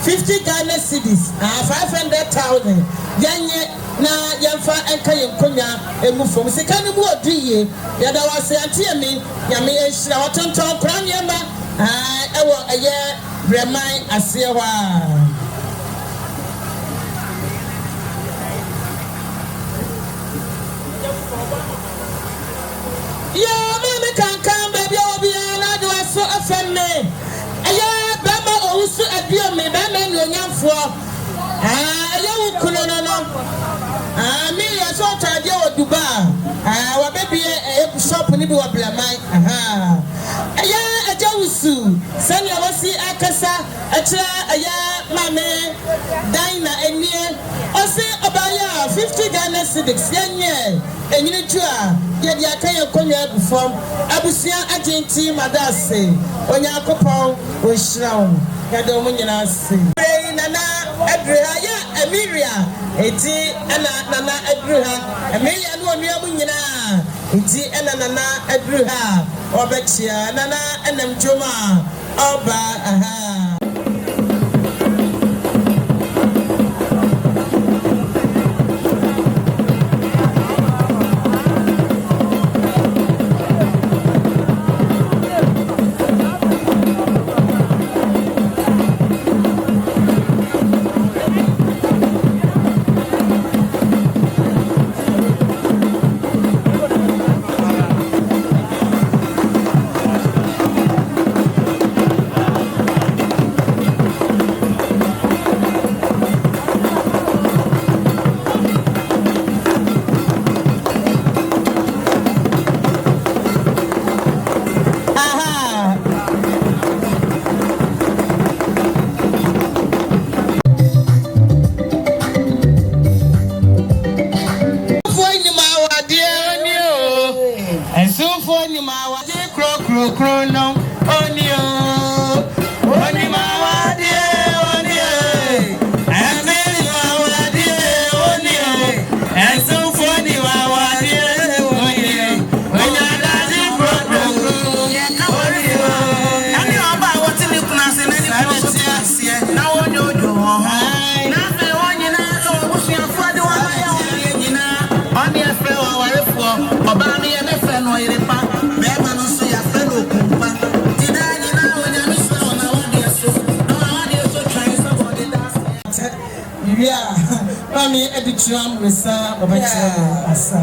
50 Ghana cedis 500,000 yanye na yamfa enka yenkonya emufom sika ne bu odiye ya da wase antia mi yame ehira watonton kranyema ewo aya bremai asewa ya mama kan baby obia na do aso afemme aya baba owusu abio me ba me no nyamfo aya wukuno no mi ya so tade oduba wa baby shop ni bi wa blamai aya ajawusu sani awasi akasa atra aya mame daina enie ose obaya 50 Ghana cedis yenye enyini jua ye dia kan ye konya bufom abusia agenti madase onya akopon o hirawo ya do mu nyina ase nana adreha ya Emilia eti nana adreha Emilia no onua mu nyina eti nana adreha obechia nana enam joma oba no onio oni mawadi onio ameli mawadi onio esufoni mawadi onio onyadaji pro onio ani oba woti ni kuna se ni na onyojo na fe onyina so busuafo ade wa ya onyina oni efe wa warefo oba ni e mefe no irepa bema no so ya fe no kumpa tidani na onyami so na wadi so try somebody dance yeah mami edichuam resa obacha asa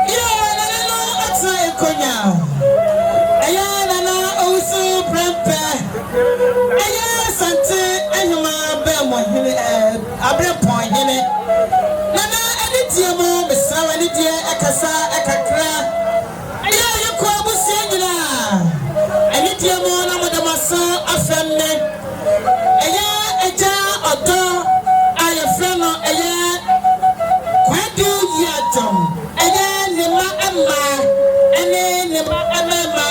yeah na no atsa ekonya aya na ma amama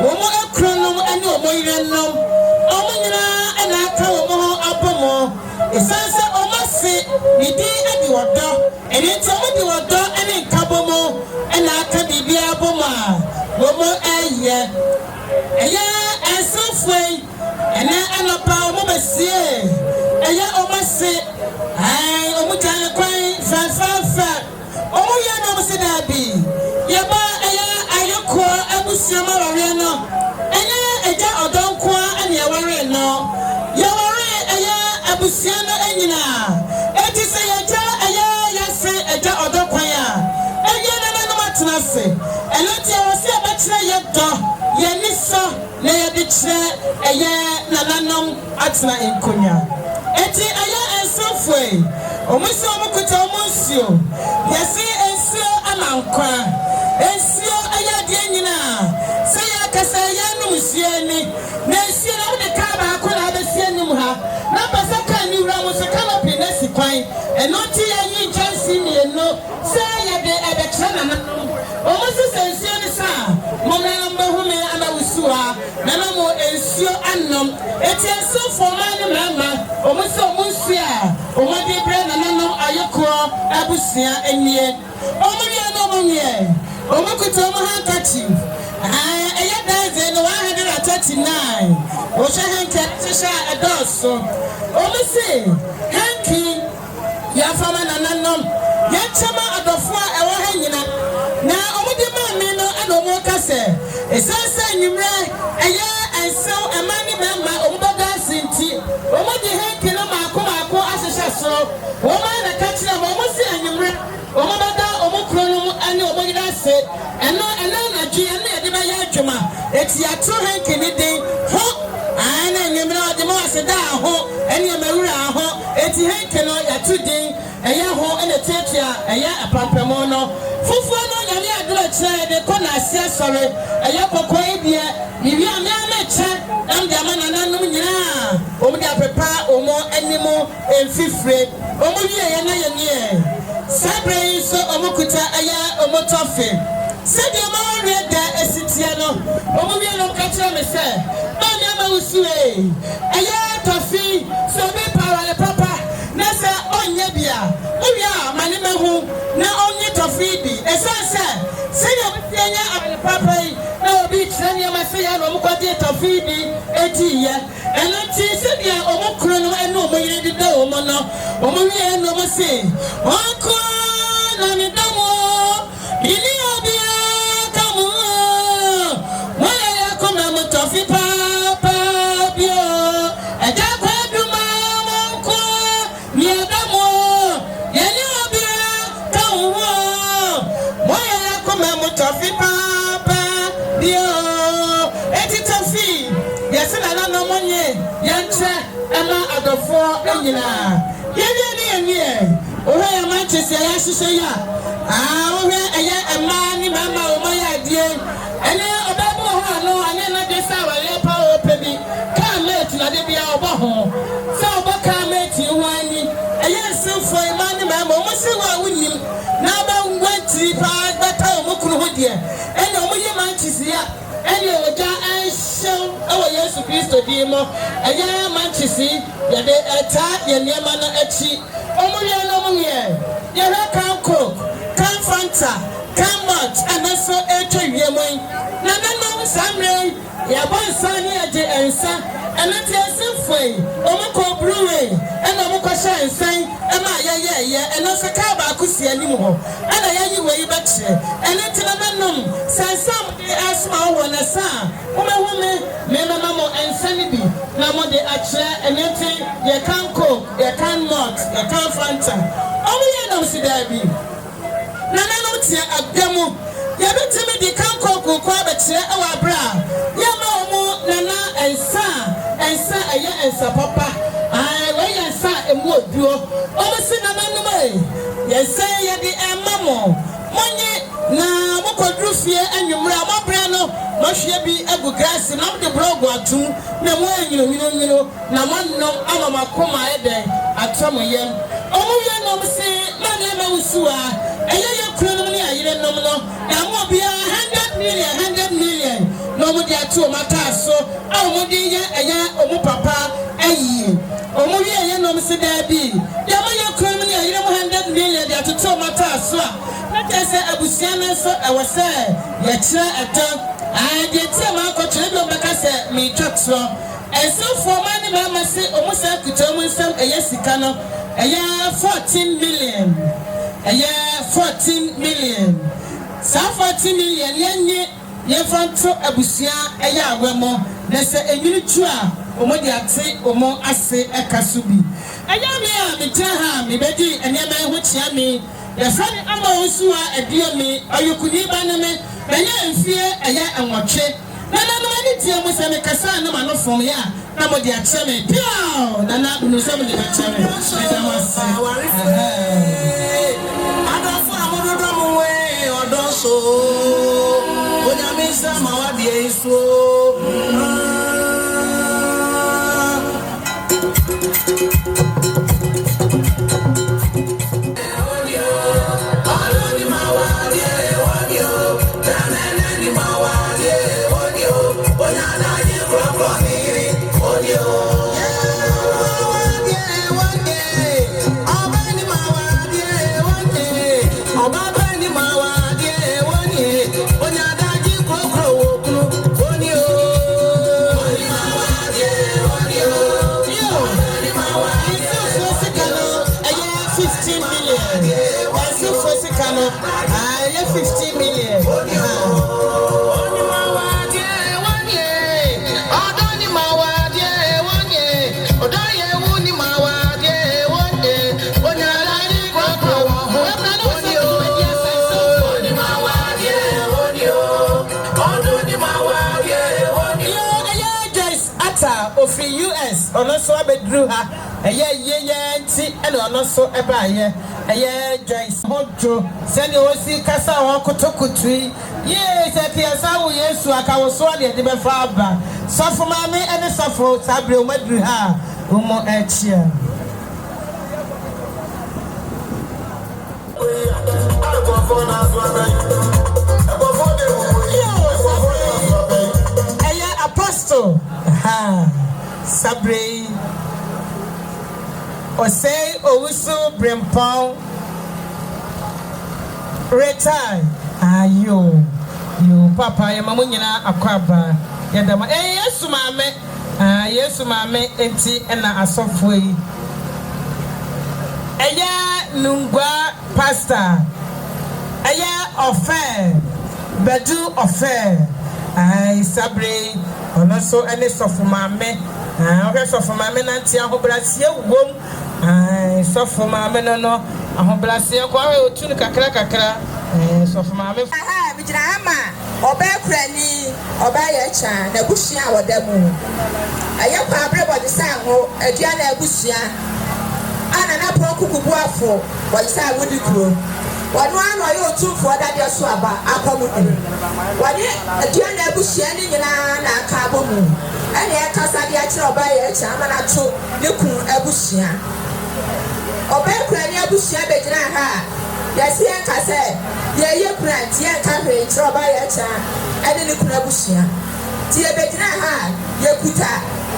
omo akronom ene omo yirenom omo nyina ena aka omo abomo esanse omo se nidi adi wodo ene nti omo di wodo ene nkabomo ena aka bibia abomo omo eye esofwe ene anopa omo besie eye omo se omo jane kwan fa omo ya no mo se dabi yeba eye ayeko abusioma ware no eye eja odonko ane ware no ye ware eye abusia no anyina eti se yeja eye yase eja odokwan a eye na no matena se eno ti wo se abetire ye do ye niso na ye de kire eye nananom atena enkonya eti eye ensofwe omusi omukuta omusio yesi ensio amankwa ensio aya de nyina se ya kasa ya numusieni na ensio na de ka ba ko na besieni mu ha na pasa ka ni wura mo se ka no pinesi kwan eno ti ya yi chansi ni eno se ya de ebekra na omusi ensio ni sa mo na mba hu me ana wusua na na mo ensio anom eti ensio foma ni mama omusi omusia omodi bre na no ayeko abusia enie omuria no omunie omukuto omu hankachi eye daze no 139 o she hanka tisha adoso omusi hanki ya fama na nanom ya chama adofo ewo hanyina na omudi ma me no ana omu kase esansa nyimre eye ensaw amani mama omuboga sinti omudi hanki no maako so woman na kachira mo si anyimre omo bada omo kronom ane omo yida se eno na dwi ene de ba ya adwuma eti ato hankini den ho ana anyimre ode mo aseda ho ene mawura ho eti hankino ya to den eya ho ene tetia eya apampemo no fufu no nyame adro kire de ko na asia sore eya kokko ebia bibi amema che am de amana nanom nyina omo de apepa omo animo enfifre omo wie ye na ye nie sabre so omo kuta aya omo tofe se de ma we da esitia no omo wie no ka kire me se ba me ama usue aya tofi so be power le papa na se onye bia owia mane mehu na onye tofi bi esanse se ye anya ale papa na obi treni ma se ya no omo kwade tofi bi etiye enanti se bia omo kro no eno omo yire di da omo no omo wie no mo se onko na mi damo ili obia kamu mo ya koma mo tofi papa bio eja kwa duma monko mi damo ili obia kamu mo ya koma mo tofi papa bio eti tofi yes na no monye yanche ama adofo enyina yeye ni ohe ya manchester ya sise ya ohe eye ema ni mama o moya die ene obabu ho ano ane na de sa wale pa o pebi ka mate na de bia obo ho sa obo ka mate wani eye senfo ema ni mama o mo se wa wunim na ba ngwati pa bata o mo kunu ho die ene o mo ye manchester ya ene oja anshow awo Yesu Kristo di mo eye manchester ya de eta ye niema na achi omuye no omuye ye kan coke kan fanta kan malt anaso etwa wiemon na no samre ya bonsani aje ensa enati asenfoi omko brewery ena omko sha ensan ema ye eno se ka ba akusi anim ho ana yayi wei bakire enati na nanom sansam asma wo na sa umehome me mama ensani bi na mo de akire enati ye kan coke ye kan malt ye kan fanta omuye no sidabi na nanom tia agamo ye betimi di kan coke ko abakire ewa bra ye ma omo nana ensa eye ensa papa we yensa emu oduo omo si nana numa yensa ye di emamo monye na mokodru fie anwumra mobra no mohwe bi agu grass na de blog atum na mo anyiro na monnom ama makoma ede atomoyem omo ye no se na na ma usua eye ye kuro no ni ayire nom no na mo bia 100 million omo dia to mata so a omo di ye omo papa ayi omo wi ye no me se da bi ya ma ye krom ne ye 100 million dia to mata so na te se abusia na so e wo se ye kire eto de tie ma ko kire bi o beka se me twatso enso for mani mama se omo se kuta omo nsam eye sika no eye 14 million eye 14 million sa 14 million yenye ye fanto abusia eye awemo na se enyini tu a omo de ate omo ase ekasubi eye me a me tira ha me bedi enema ho chia me ya fani ama osuwa edio me ayokuni ba na me menye mfie eye enwotwe na ni tie mo se me kasa na ma no fom ya na mo de ate me pio na no se me de ate me na ma se adofo amododo mo we odoso onyamisa ma wa de iso Ofi US ono so abedru ha eye nti ene ono so eba eye Joyce Hojo send osi kasa won kotokotui ye se piasa wo Yesu aka wo so de be fa aba sofo ma me ene sofo sabre o madru ha umo echia eye apostle ha Sabre Osei Owusu Brempong retire ayo yo papa ya mamu nyina akwaba ya dama Yesu mame enti na asofo yi eya nungwa pastor eya ofe bedu ofe ai Sabre ono so ene sofo mame okay sofo mame nanti ahobrasie wom sofo mame no ahobrasie kwa we otunu kakra sofo mame bijira ama obekurani obaye cha na bushia wodamu ayekwa abrebo de sanho adua na abushia ana na prokukubu afo wisa wodi kuro wanu anu ayo otumfo dade so aba akomu ni wani adua na abushia ni nyina na aka abomu ene ekasa de akira obaye cha ama na to ne kun abushia obekurani abushia bejira ha yesi enkase ye plant ye kahwe troba ye cha ene ne kuna bushia ti e bejina ha ye kuta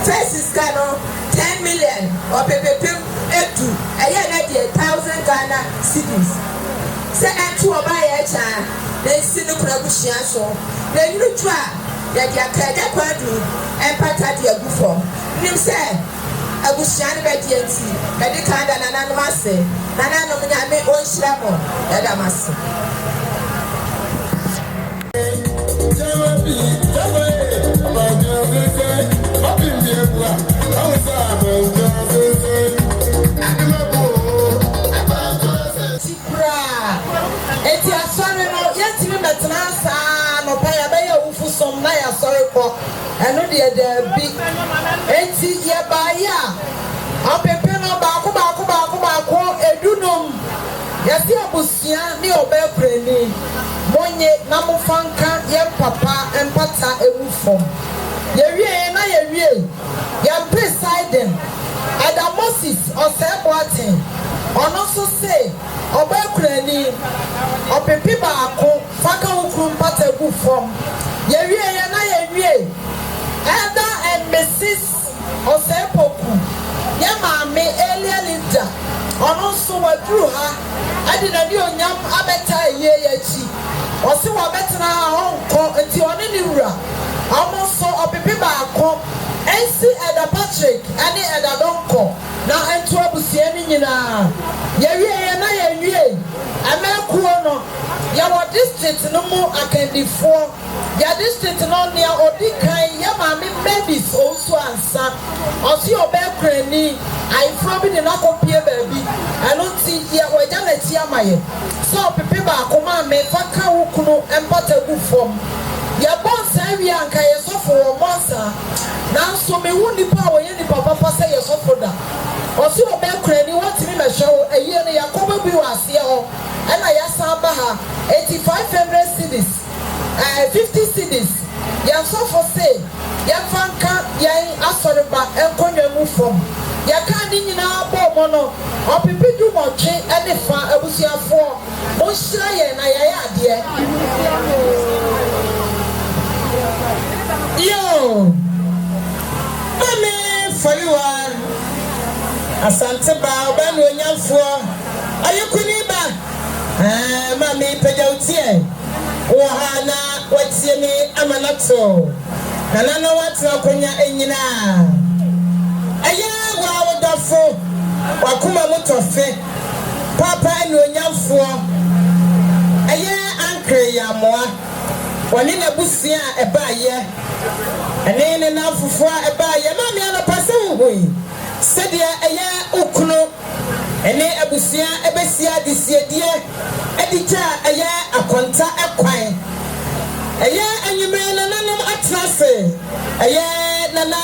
first no 10 million or pepepem etu eye na de 1000 Ghana cedis se entu oba ye cha na si ne kuna bushia so na yuru tu a ye de akada kwadu empata de agufo nim se abushia ne be de enti na de kanda na nanu ase na nanu nya me onhira mo ya da mase eti asore no yetimi betena sa no pa ya be ya ufu som na ya sore ko eno de da bi eti ye ba ya apepe no ba ko edunum yesi abusia ni obepreni monye na mufanka ye papa empata ewufo ye wie ya president Adam Moses Oseboatin ono so say obepreni opepe ba ko faka ukru empata ewufo ye wie say Elder and Mrs. Osepoku Yamame Elia Linda Onoso wadru ha ade na ni onyam abeta ye yachi osi wa betena honko enti oni ni wura amoso opepe baako ensi Elder Patrick ani Elder Donko na entu abusie ni nyina ye na ye amekuo no ya wo district no mu akandifo ya district no ne odikan ya maame babies also ansa osi obekrani aifro bi ne na kopie baabi eno ti ya waja na ti amaye so pepe baako maame faka wukunu empata gu fom ya bonsa wi anka ye sofo wo bonsa na so me wu nipa wo ye nipa papa se ye sofo da osi obekrani watimi mehwe ayi ne yakoba bi wase ho ena ya samba ha 8500 cedis 50 cedis ya sofo say ya fanka ya asoreba enkonwa mu fom ya ka ni nyina bo no opipidu motwe ene fa abusuafo mo hira ye na ya ade yo mame for you asante ba obanu onyamfo ayekuni ba mame pejautie wo hana watie ni amanato nana watu akonya enyina aya wa wodafo wakuma mutofe papa enu onyamfo aya ankre ya moa wani na busia ebaye ene ne na fufu ebaye mame ana pase huhui sedia aya ukunu ene abusia ebesia disiedie edija aya akonta ekwan aya anyime na nanom atrase aya nana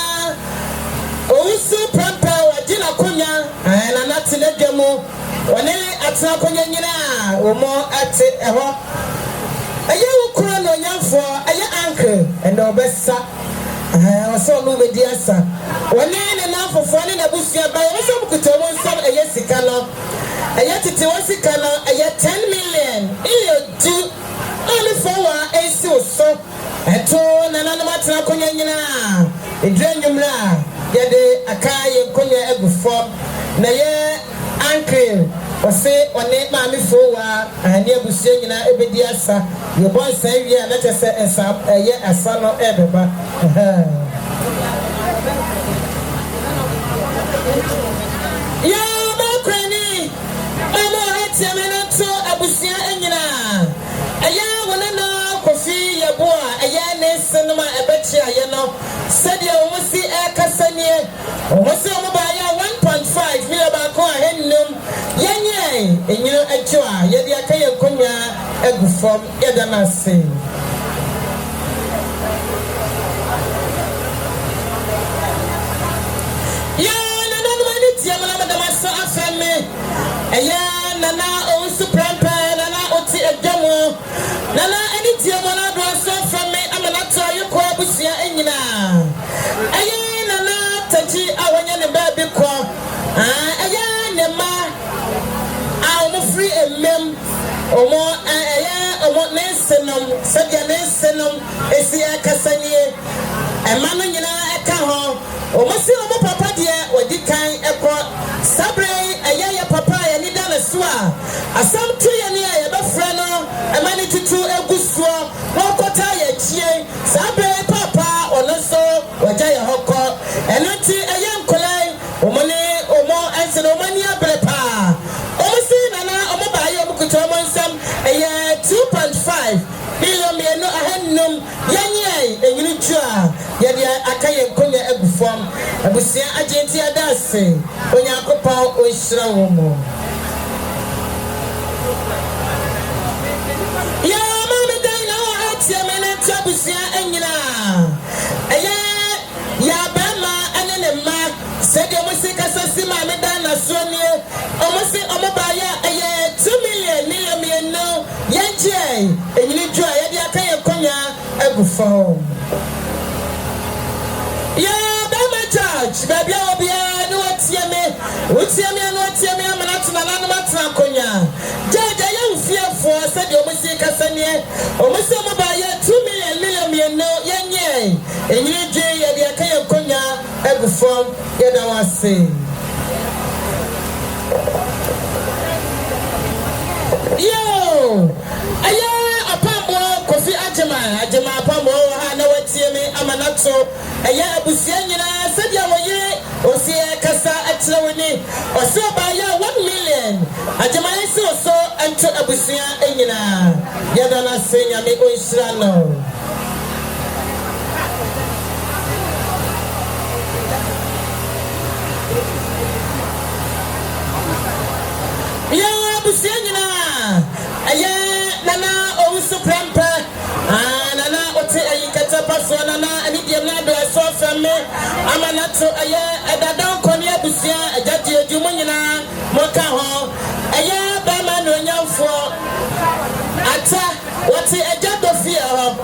ousu prampa wagina konya nana tinedemo wone atra konya nyina omo ate eho aya ukura no nyamfo aya anke ende obesa so no mediasa wone ne na fofo ne na busia ba ye so bukuto mo nsam aya sika no aya tete wasika no aya 10 million iyo du only for wa esi so eto na na matra konya nyina edwanyumra yede akaye konya egufo na ye uncle ose one maami fo wa ani abusie nyina ebedi asa ye bon san wi na chese esa ye asa no ebeba ya makrani ama hatia menato abusie nyina aya wona na kofi ye boa aya ne senoma ebechi aye no sadia o musi e kasanie o musi o mo ba ya 1.5 million ba ko ahenum yenye enyino atwa ye dia kaye konya egufom ye da na se ya nana no mani tia mala da maso afeme aya nana o su prampa nana oti edwamo nana ani tia mala do so afeme amana to ayiko abusia enyina aya nana taji awanya ne ba bi ko aya ne ma awo free emem omo aya omo nesenom sadia nesenom esi akasanie emanu nyina eka ho omo si omo papa de odi kan eko sabre aya ya papa ya ni dala soa asam tu ya ni ya be fra no emani tutu egusuo no kota ya chie sabre papa ono so waja ya hokọ enoti aya nkolai omo ni omo ense no mani abrepa omo si nana omo ba ya omo kuto omo nsam aya 2.5 million mienu ahennum yenye enyini twa ya dia akaye nkonya egufom abusia agenti adase onyakopa onhyira wo mo ya mama dai na atia mena tabusia enyina aya ya bama anene ma sede musika sasi ma me dan na so nie omusi omoba ya aya 2 million mienu yenje enyini twa ya dia akaye nkonya egufom ya bama church baby obia no utie me amana tuna na matra konya jaja ya ufiefo said omusi kasanie omusi omoba ya 2 million mienu yenye yɛn enyini dwe yɛde aka yɛn konya egu fam yɛda wase yo aye apamo kofi ajema apamo ha na watie me amanato aye abusia nyina sadia woye osie kasa atrewoni oso ba ya 1 million ajema ese oso anto abusia enyina yada na senya me onhira no abusia nyina aye nana owusu prempe nana ote ayikata paso nana ani dem na do so femme amanato aye edadan koni abusia agade adumo nyina moka ho aye ba ma no nyamfo ata wote agado fie ho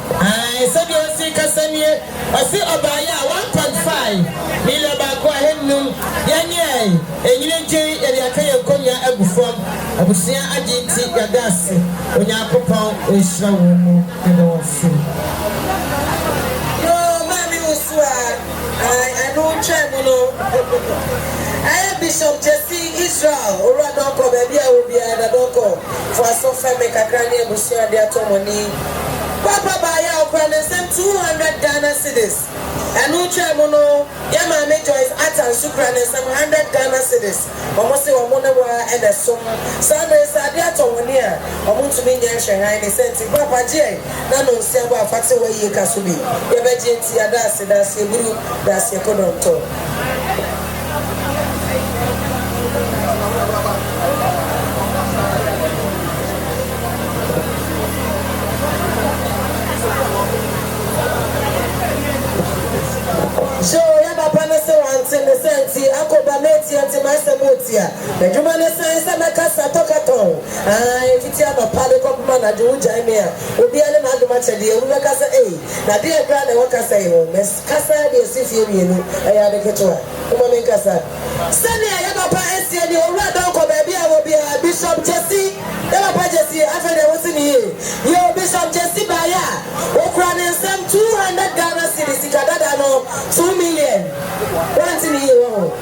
sabi osi kasanie osi obaya 1.5 million ba ko ahennum yanye enyine nje eri akaye konya agufom abusia agenti yadase onyakopon ehira wo mu eno fi yo mami uswa I don't try no I Bishop Jesse Israel ora don ko baby a obi a don ko for so fame kakra ni abusia de atomoni papa ba ya okwane sem 200 Ghana cedis anu try mo no ya ma me Joyce atan sukrane sem 100 Ghana cedis omo se omo na wa e de som Sunday sade atomoni a omo tumi nya hwehan ni senti papa je na no nsia ba afate wa yi ka so bi ye be je nti adase dase buru dase kodonto so ya papa na se wante ne senti akoba meti ante masemotia na juma ne sense na kasa tokaton fiti ama pale ko ma na ju jaime a obi ale na aduma chede ewu na kasa na de gra na wakasa ho mes kasa de sifie mienu ya de ketwa kuma me kasa sani ya papa esie ni owura don ko ba bia wo bia Bishop Jesse ya papa Jesse afede wosi ni yo Bishop Jesse baya okura ne sem 200 Ghana cedis kadada no 2 million. What's in here?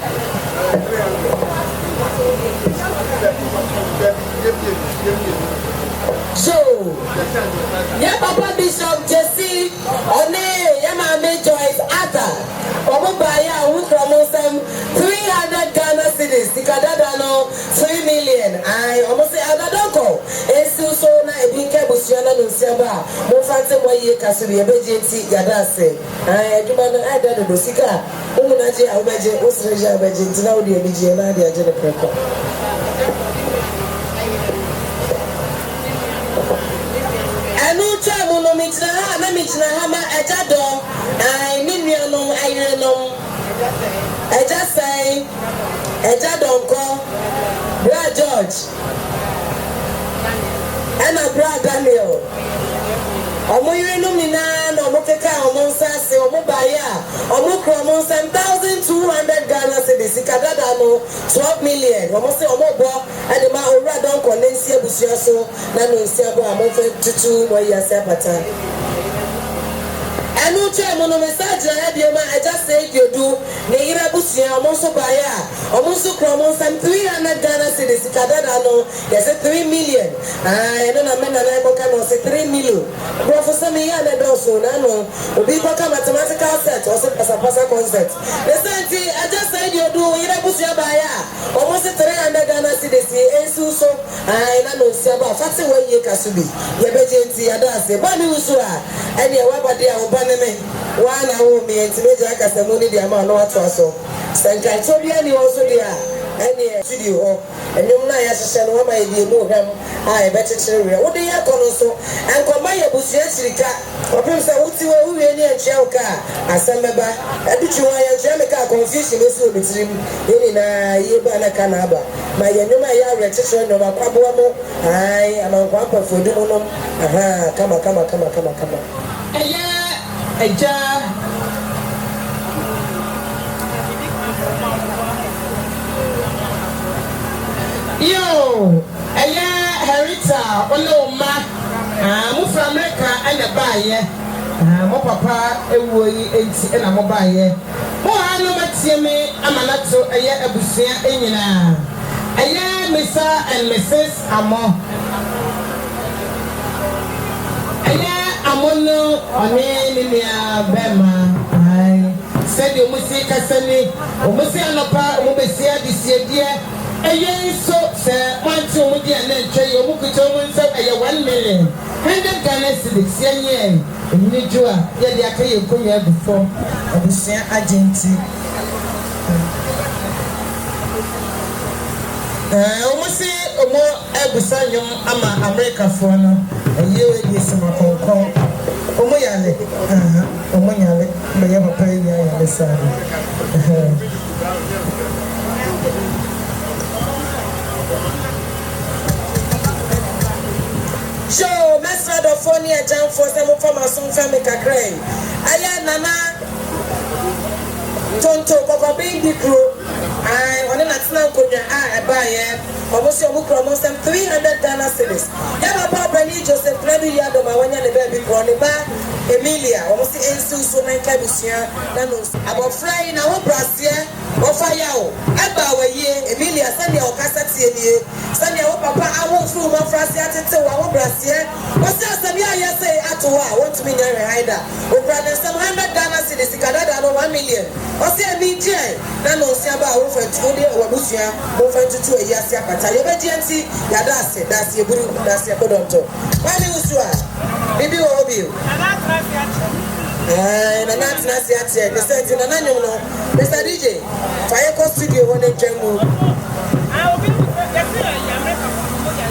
So, yeah, Papa Bishop Jesse, One, Yama Joyce Ata, Obubaya, Wukramosem, 300 Ghana cedis, Tikadadano, 3 million. I almost say Adadoko, Esu Sona, Ebinke Busiana Nusiaba, Mofante Moye Kasuri, Ebejenti, Yadase. I do not add that the Bosika, Umunaji, Abeje, Osreja, Abejent, now the Abijana, the Agenda Preco. Michna hama ejado ninianom ayenom eja say ejado nko bra George ana bra Daniel omo yenom nina na omo keka omo nsase omo baya omo kromo 1,200 Ghana cedis kadada no 12 million omo say omo bo ade ma owura don konensi abusua so na no nsi abo amo fe tutu mo yase apata anu che mo no message na bia ma I just say you do ne ira busia omo so baya omo so kromo 300 Ghana cedis kadada no yes 3 million eno na me na na ko ka no 3 million professor me ya na do so na no obi ko ka mathematical set o se pasa concept the senti I just say you do ira busia baya omo so 300 Ghana cedis ensu so na no sia ba fati wa ye kasubi ye bejenti adase ba mi usu a ene wa bade a oba ne me wa na wo me entimeja akasamuni dia ma no ato aso sankai to bia ni wo so dia ene studio ho enyum na ya hye no ma ye die mu ham a e betechire we wo de ya kono so enkoma ye busia sirika opim se wuti wo wie ni enchia wo ka asembeba educhi wo ya enchia me ka confusion esi obitirim eni na ye ba na kana aba ma ye nyuma ya retechire no ba kwabo mo ai amankwa pafodu mu no aha kama eja yo Herita Oloma mu from America and the buyer mo papa ewo yi enti na mo baaye mo ha no matie me amanato eye abusua enyina eye Mr. and Mrs. Amo eye amono one ninia bema ai said you must see kasani o must anopa o besi adisie die eye so se wanti o mudi na ntwe yo mukuto mu nsa eye 1 million 100 Ghana cedis yenye ni jua ye dia kaye konya before abusia agenti omusi omo ebusanyom ama America fo no eye we di sima konkon omo yale omo yale me ye papa ya yale sare show mesra do phone ya jam for some information family kakrai aya nana tonto koko bindi kro ai one na tena konya eba ye obosi omukro mo sem 300 Ghana cedis ya baba bani Joseph Kledu ya do ma wanya ne baby kro ne ba Emilia obosi ensu so na nkabusia na no abofrai na wo brasie wo fire o eba waye Emilia sande o kasa tie nie sande wo papa awo fru ma frase atete wo brasie wo se asami aye say ato wa want me nya haida wo brother some 100 Ghana cedis kadada no 1 million wo se mi je na no se aba wo fa tude wo busua wo fa tutu eyi ase apata ye be enti ya das ye buru das ye kodonto wani usua bibi wo obi na na si ate the sent na nanyo no Mr. DJ fire ko studio wo ne twemu obi ya America mo ya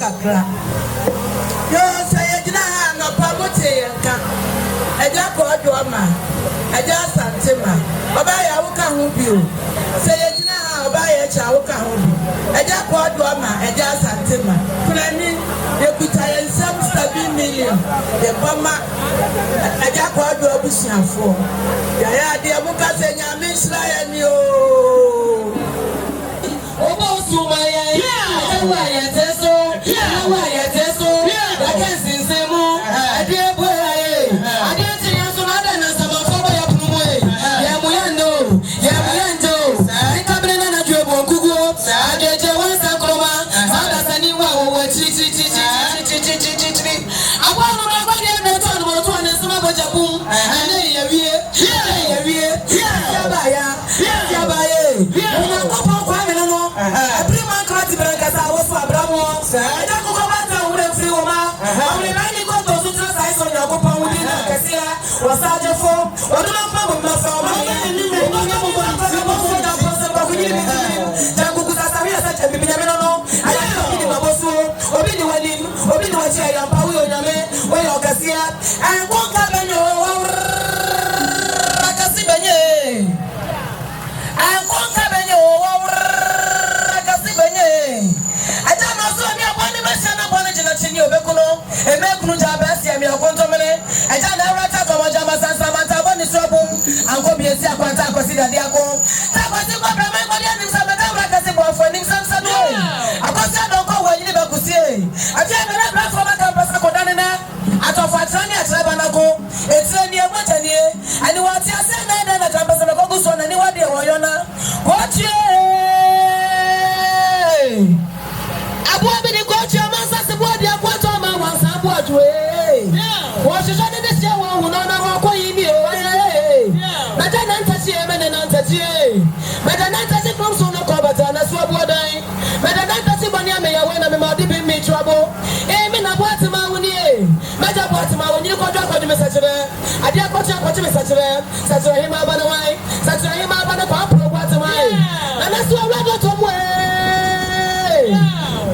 kakra. Yo say you na no pamote yanka. Eja ko do ama. Eja santema. Oba ya wo ka ho bio. Say you na oba ya cha wo ka ho bio. Eja ko do ama, eja santema. Plani e kuta yensam 7 million. E bama eja ko do abusiafo. Ya ya de mu ka se nyame nsra ya ni o. Oba usuma ya. Ewa ya teso. Ewa ya teso. La kensin semu. Ade boye. Ade tiyan so na da na sama fo ba ya punu moye. Ya muyando. Ya muyando. Ikabele na na jwe bon kugu. Ade je wan sakroma. Sada sani wa wo chi. Agwa no na gwa de na to na sama boja bum. Ane ya wie. Ya wie. Ya ba ya. Ya ba ye. Una kopo kwa me no. Prima krati branca sa wo so abramo. Eja ko ko ba ta ure free wo ma. Awle ba ni ko to sutra sai so ya ko pa wudi na kasia. Wasaje fo. Oduma pa bo ma fa ma. Ni me ko ga bo ba ka bo so da ko so ba ku ni me. Ja ku sa sa ya sa che bi na me no. Aya ko ni ma bo so. Obi ni wani, obi ni wachi ya pa wo ya me. Wo ya kasia. An ko ka be no. Akasi benye. An ko ka benye o. Aja no so mi abone me se na bone jina chini obekuno emekunu ja besi emi akonto mene aja na rata ko moja masasa mata bone so bum anko bi esi akwanta akosi dade ako ta kwasi ko bra mai ko dia nim sa meta rata se bo fo nim sam sa do akosi do ko wani be kusie aja me na bra fo ba ka pasa ko dane na atofo atrani atraba na ko etrani e motani ani wati ase na na ka pasa ko guso na ni wade wo yona ko chie Abua be the coach your man says about the aquato man was about way. Was you shot in this year one who know now ko yimi o. Mata nan tati e men nan tati e. Mata nan tati from so no ko bata na so abu dan. Mata nan tati bani ame ya we na me ma di be me trouble. E me na boat ma woni e. Mata boat ma woni ko do ko di me sachere. Ade akwato akwato me sachere. Sachere hima ba na wai. Sachere hima ba na ko pro boat ma e. Na so awra to mo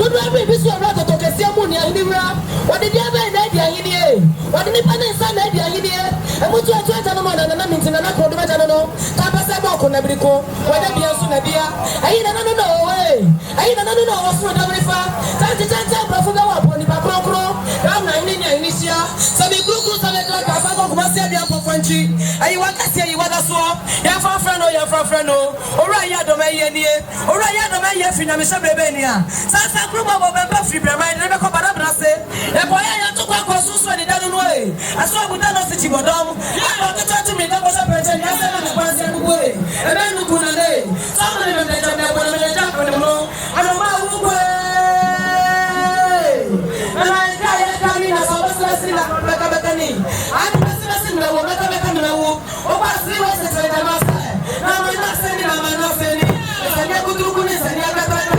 Don't worry, this one not to talk a ceremony. What did you have an idea in here? What did you find inside the idea in here? And what you are trying to know, and I'm in the Nako, I don't know. Tapasaboko, Nabrico, whether be a Sunabia. I don't know, way. I don't know what's what I'm referring. Tanta, Profuga, Pony Pacro, Ramna, Initia, some groups of like a Fago, Masia, Pofanchi. I want to say you want to swap. Your friend or your friend, or I don't may, or I don't may, Finamisha Bebenia. Sasa Kruba Baba Free, I never come back. The boy I took a course when he doesn't way. I saw with that city bottom. I want to talk to me, that was a person, yes, and the person way. And then who could lay. Some of them mentioned that when they jump on the moon. I don't know who way. And I can't in a sort of lesson like Macabacani. I'm listening to what Macabacani will. Oh, I see what's the master. Now I'm not sending, I'm not sending. It's a good look and I got that.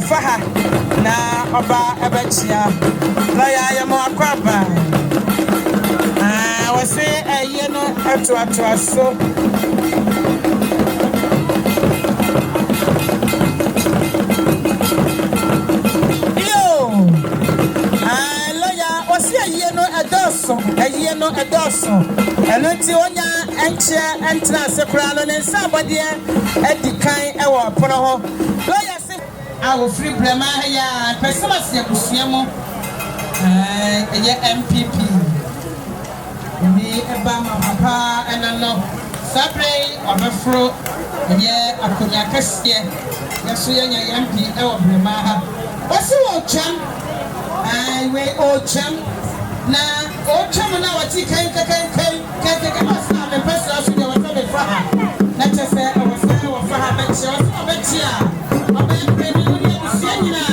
Faha na Oba Ebechia Lawyer Yamo Akwaba I say a yeno at so a dosso, and until one anchor and transacral and somebody at the kind of Pono. Lawyer say, I will free Bramaya, Personas Yabusiamo, MPP. Me, Obama, Papa, and I know Sabre of a fro, and yet a Cognacasia, Yasuya MP, or Bramaha. What's the old champ? I weigh old champ. Na o chama na wati kan asa me pesa aso de wata me faha na chese e wo faha be chi o be chi a o be pe ni ni abusia nyina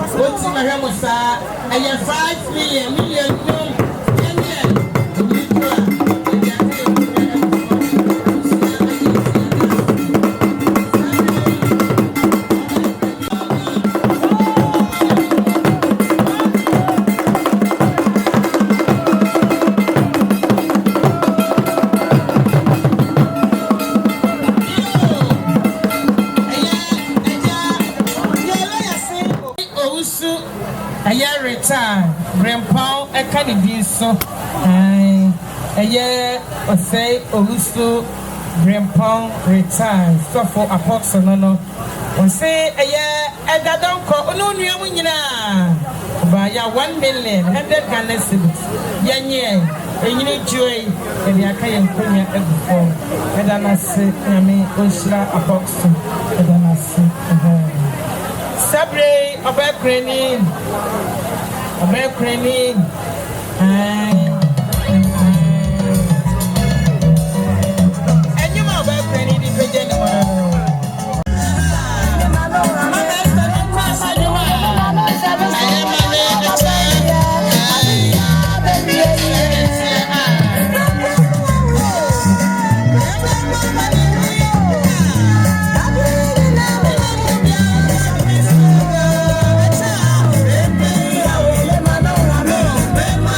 o ti ma hwe mo sa e ye 5 million Grandpa, a candy so a year or say Augusto Grandpa retired so for a pox or say a year and I don't call no new by 1 million 100 candles yan year and you need joy and the Akayan Premier before and then I say I mean Ushla a box and then I say Sabre about granny American and you know about Granny the Bema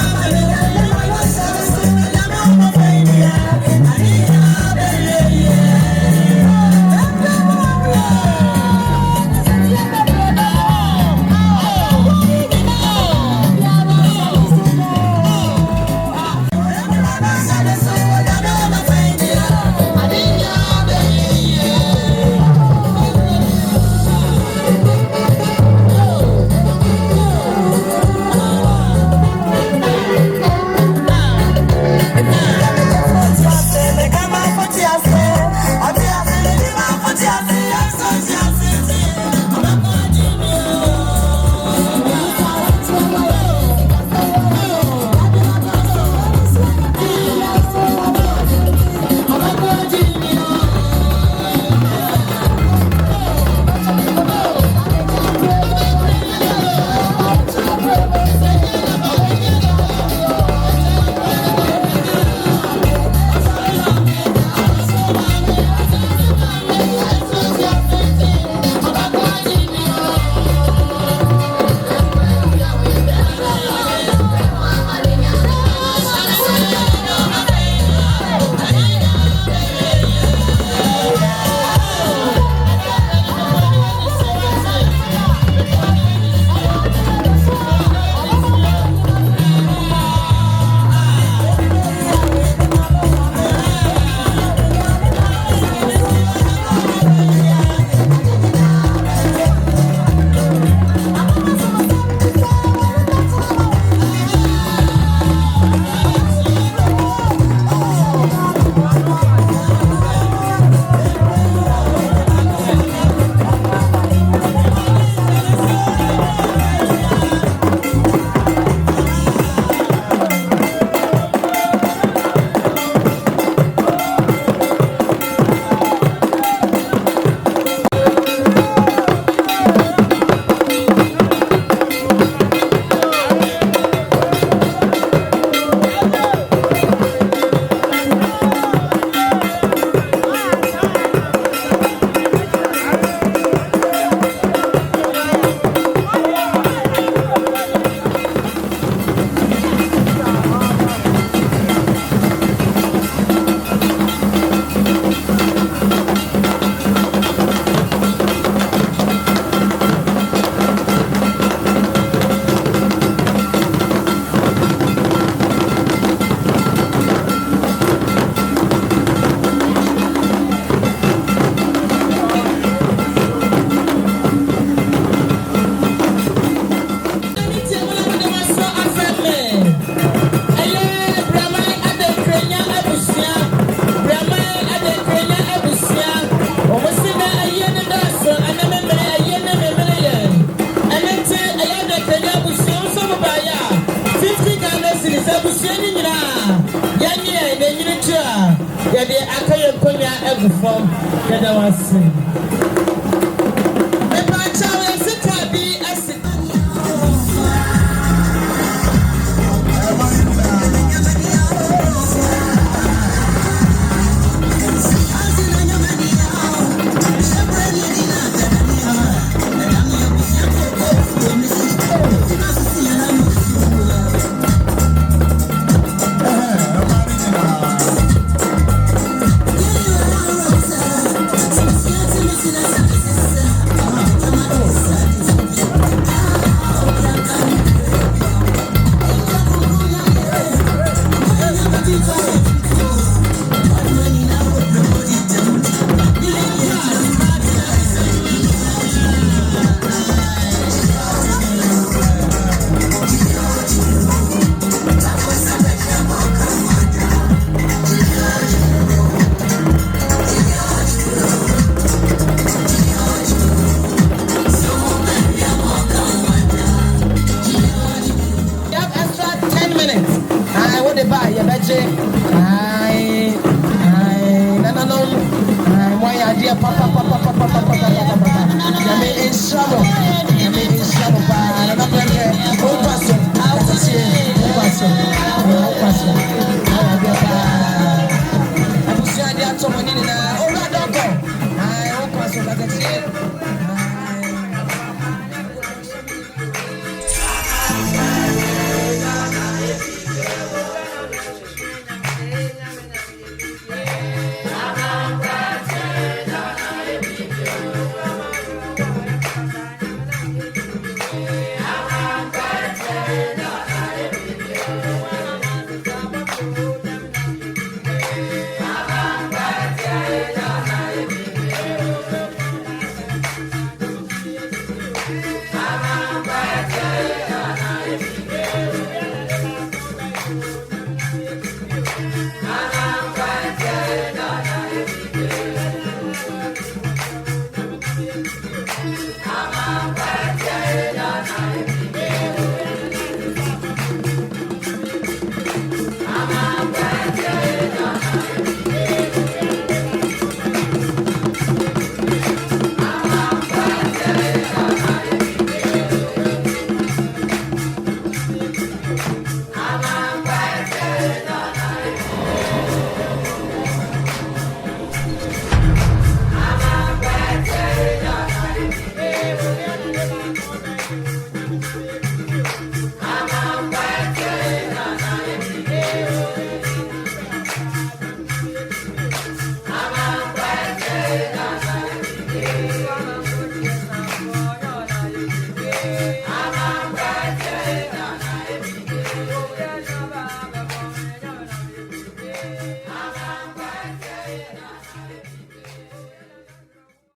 yɛde aka yɛ nkonnwa agu fam yɛda wase mepakyɛw yɛse kaa bi asi